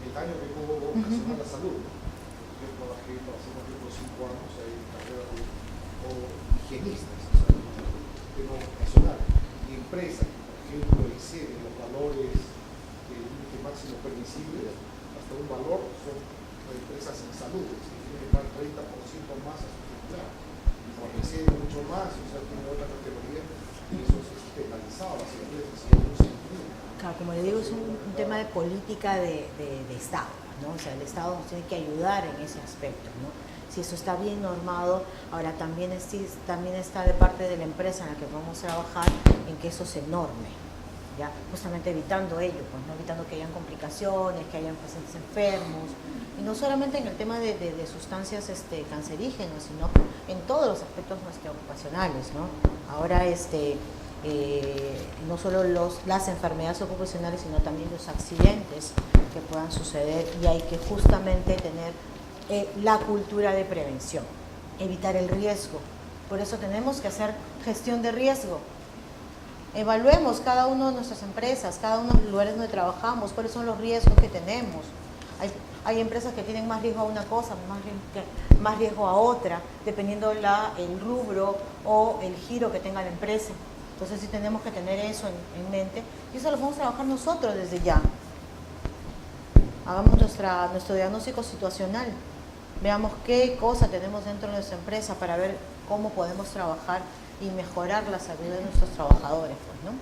el daño que pudo ocasionar la salud. Yo trabajé hace más de 5 años en carrera de higienistas, o sea, tema ocupacional, y empresas que, por ejemplo, exceden los valores del límite máximo permisible hasta un valor, son empresas en salud, que tienen que pagar 30% más a sus empleados. Y cuando exceden mucho más, o sea, tiene otra categoría, y eso es penalizado, las empresas, y no se incluye. Claro, como le digo, es un tema de política de Estado, ¿no? O sea, el Estado nos tiene que ayudar en ese aspecto, ¿no? Si eso está bien normado, ahora también está de parte de la empresa en la que vamos a trabajar en que eso se norme, ¿ya? Justamente evitando ello, pues, ¿no? Evitando que hayan complicaciones, que hayan pacientes enfermos, y no solamente en el tema de sustancias cancerígenas, sino en todos los aspectos más que ocupacionales, ¿no? Ahora no solo las enfermedades ocupacionales, sino también los accidentes que puedan suceder, y hay que justamente tener la cultura de prevención, evitar el riesgo. Por eso tenemos que hacer gestión de riesgo. Evaluemos cada una de nuestras empresas, cada uno de los lugares donde trabajamos, cuáles son los riesgos que tenemos. Hay empresas que tienen más riesgo a una cosa, más riesgo a otra, dependiendo el rubro o el giro que tenga la empresa. Entonces sí tenemos que tener eso en mente, y eso lo vamos a trabajar nosotros desde ya. Hagamos nuestro diagnóstico situacional, veamos qué cosa tenemos dentro de nuestra empresa para ver cómo podemos trabajar y mejorar la salud de nuestros trabajadores, pues, ¿no?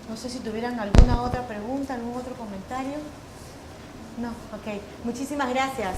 No sé si tuvieran alguna otra pregunta, algún otro comentario. No, ok. Muchísimas gracias.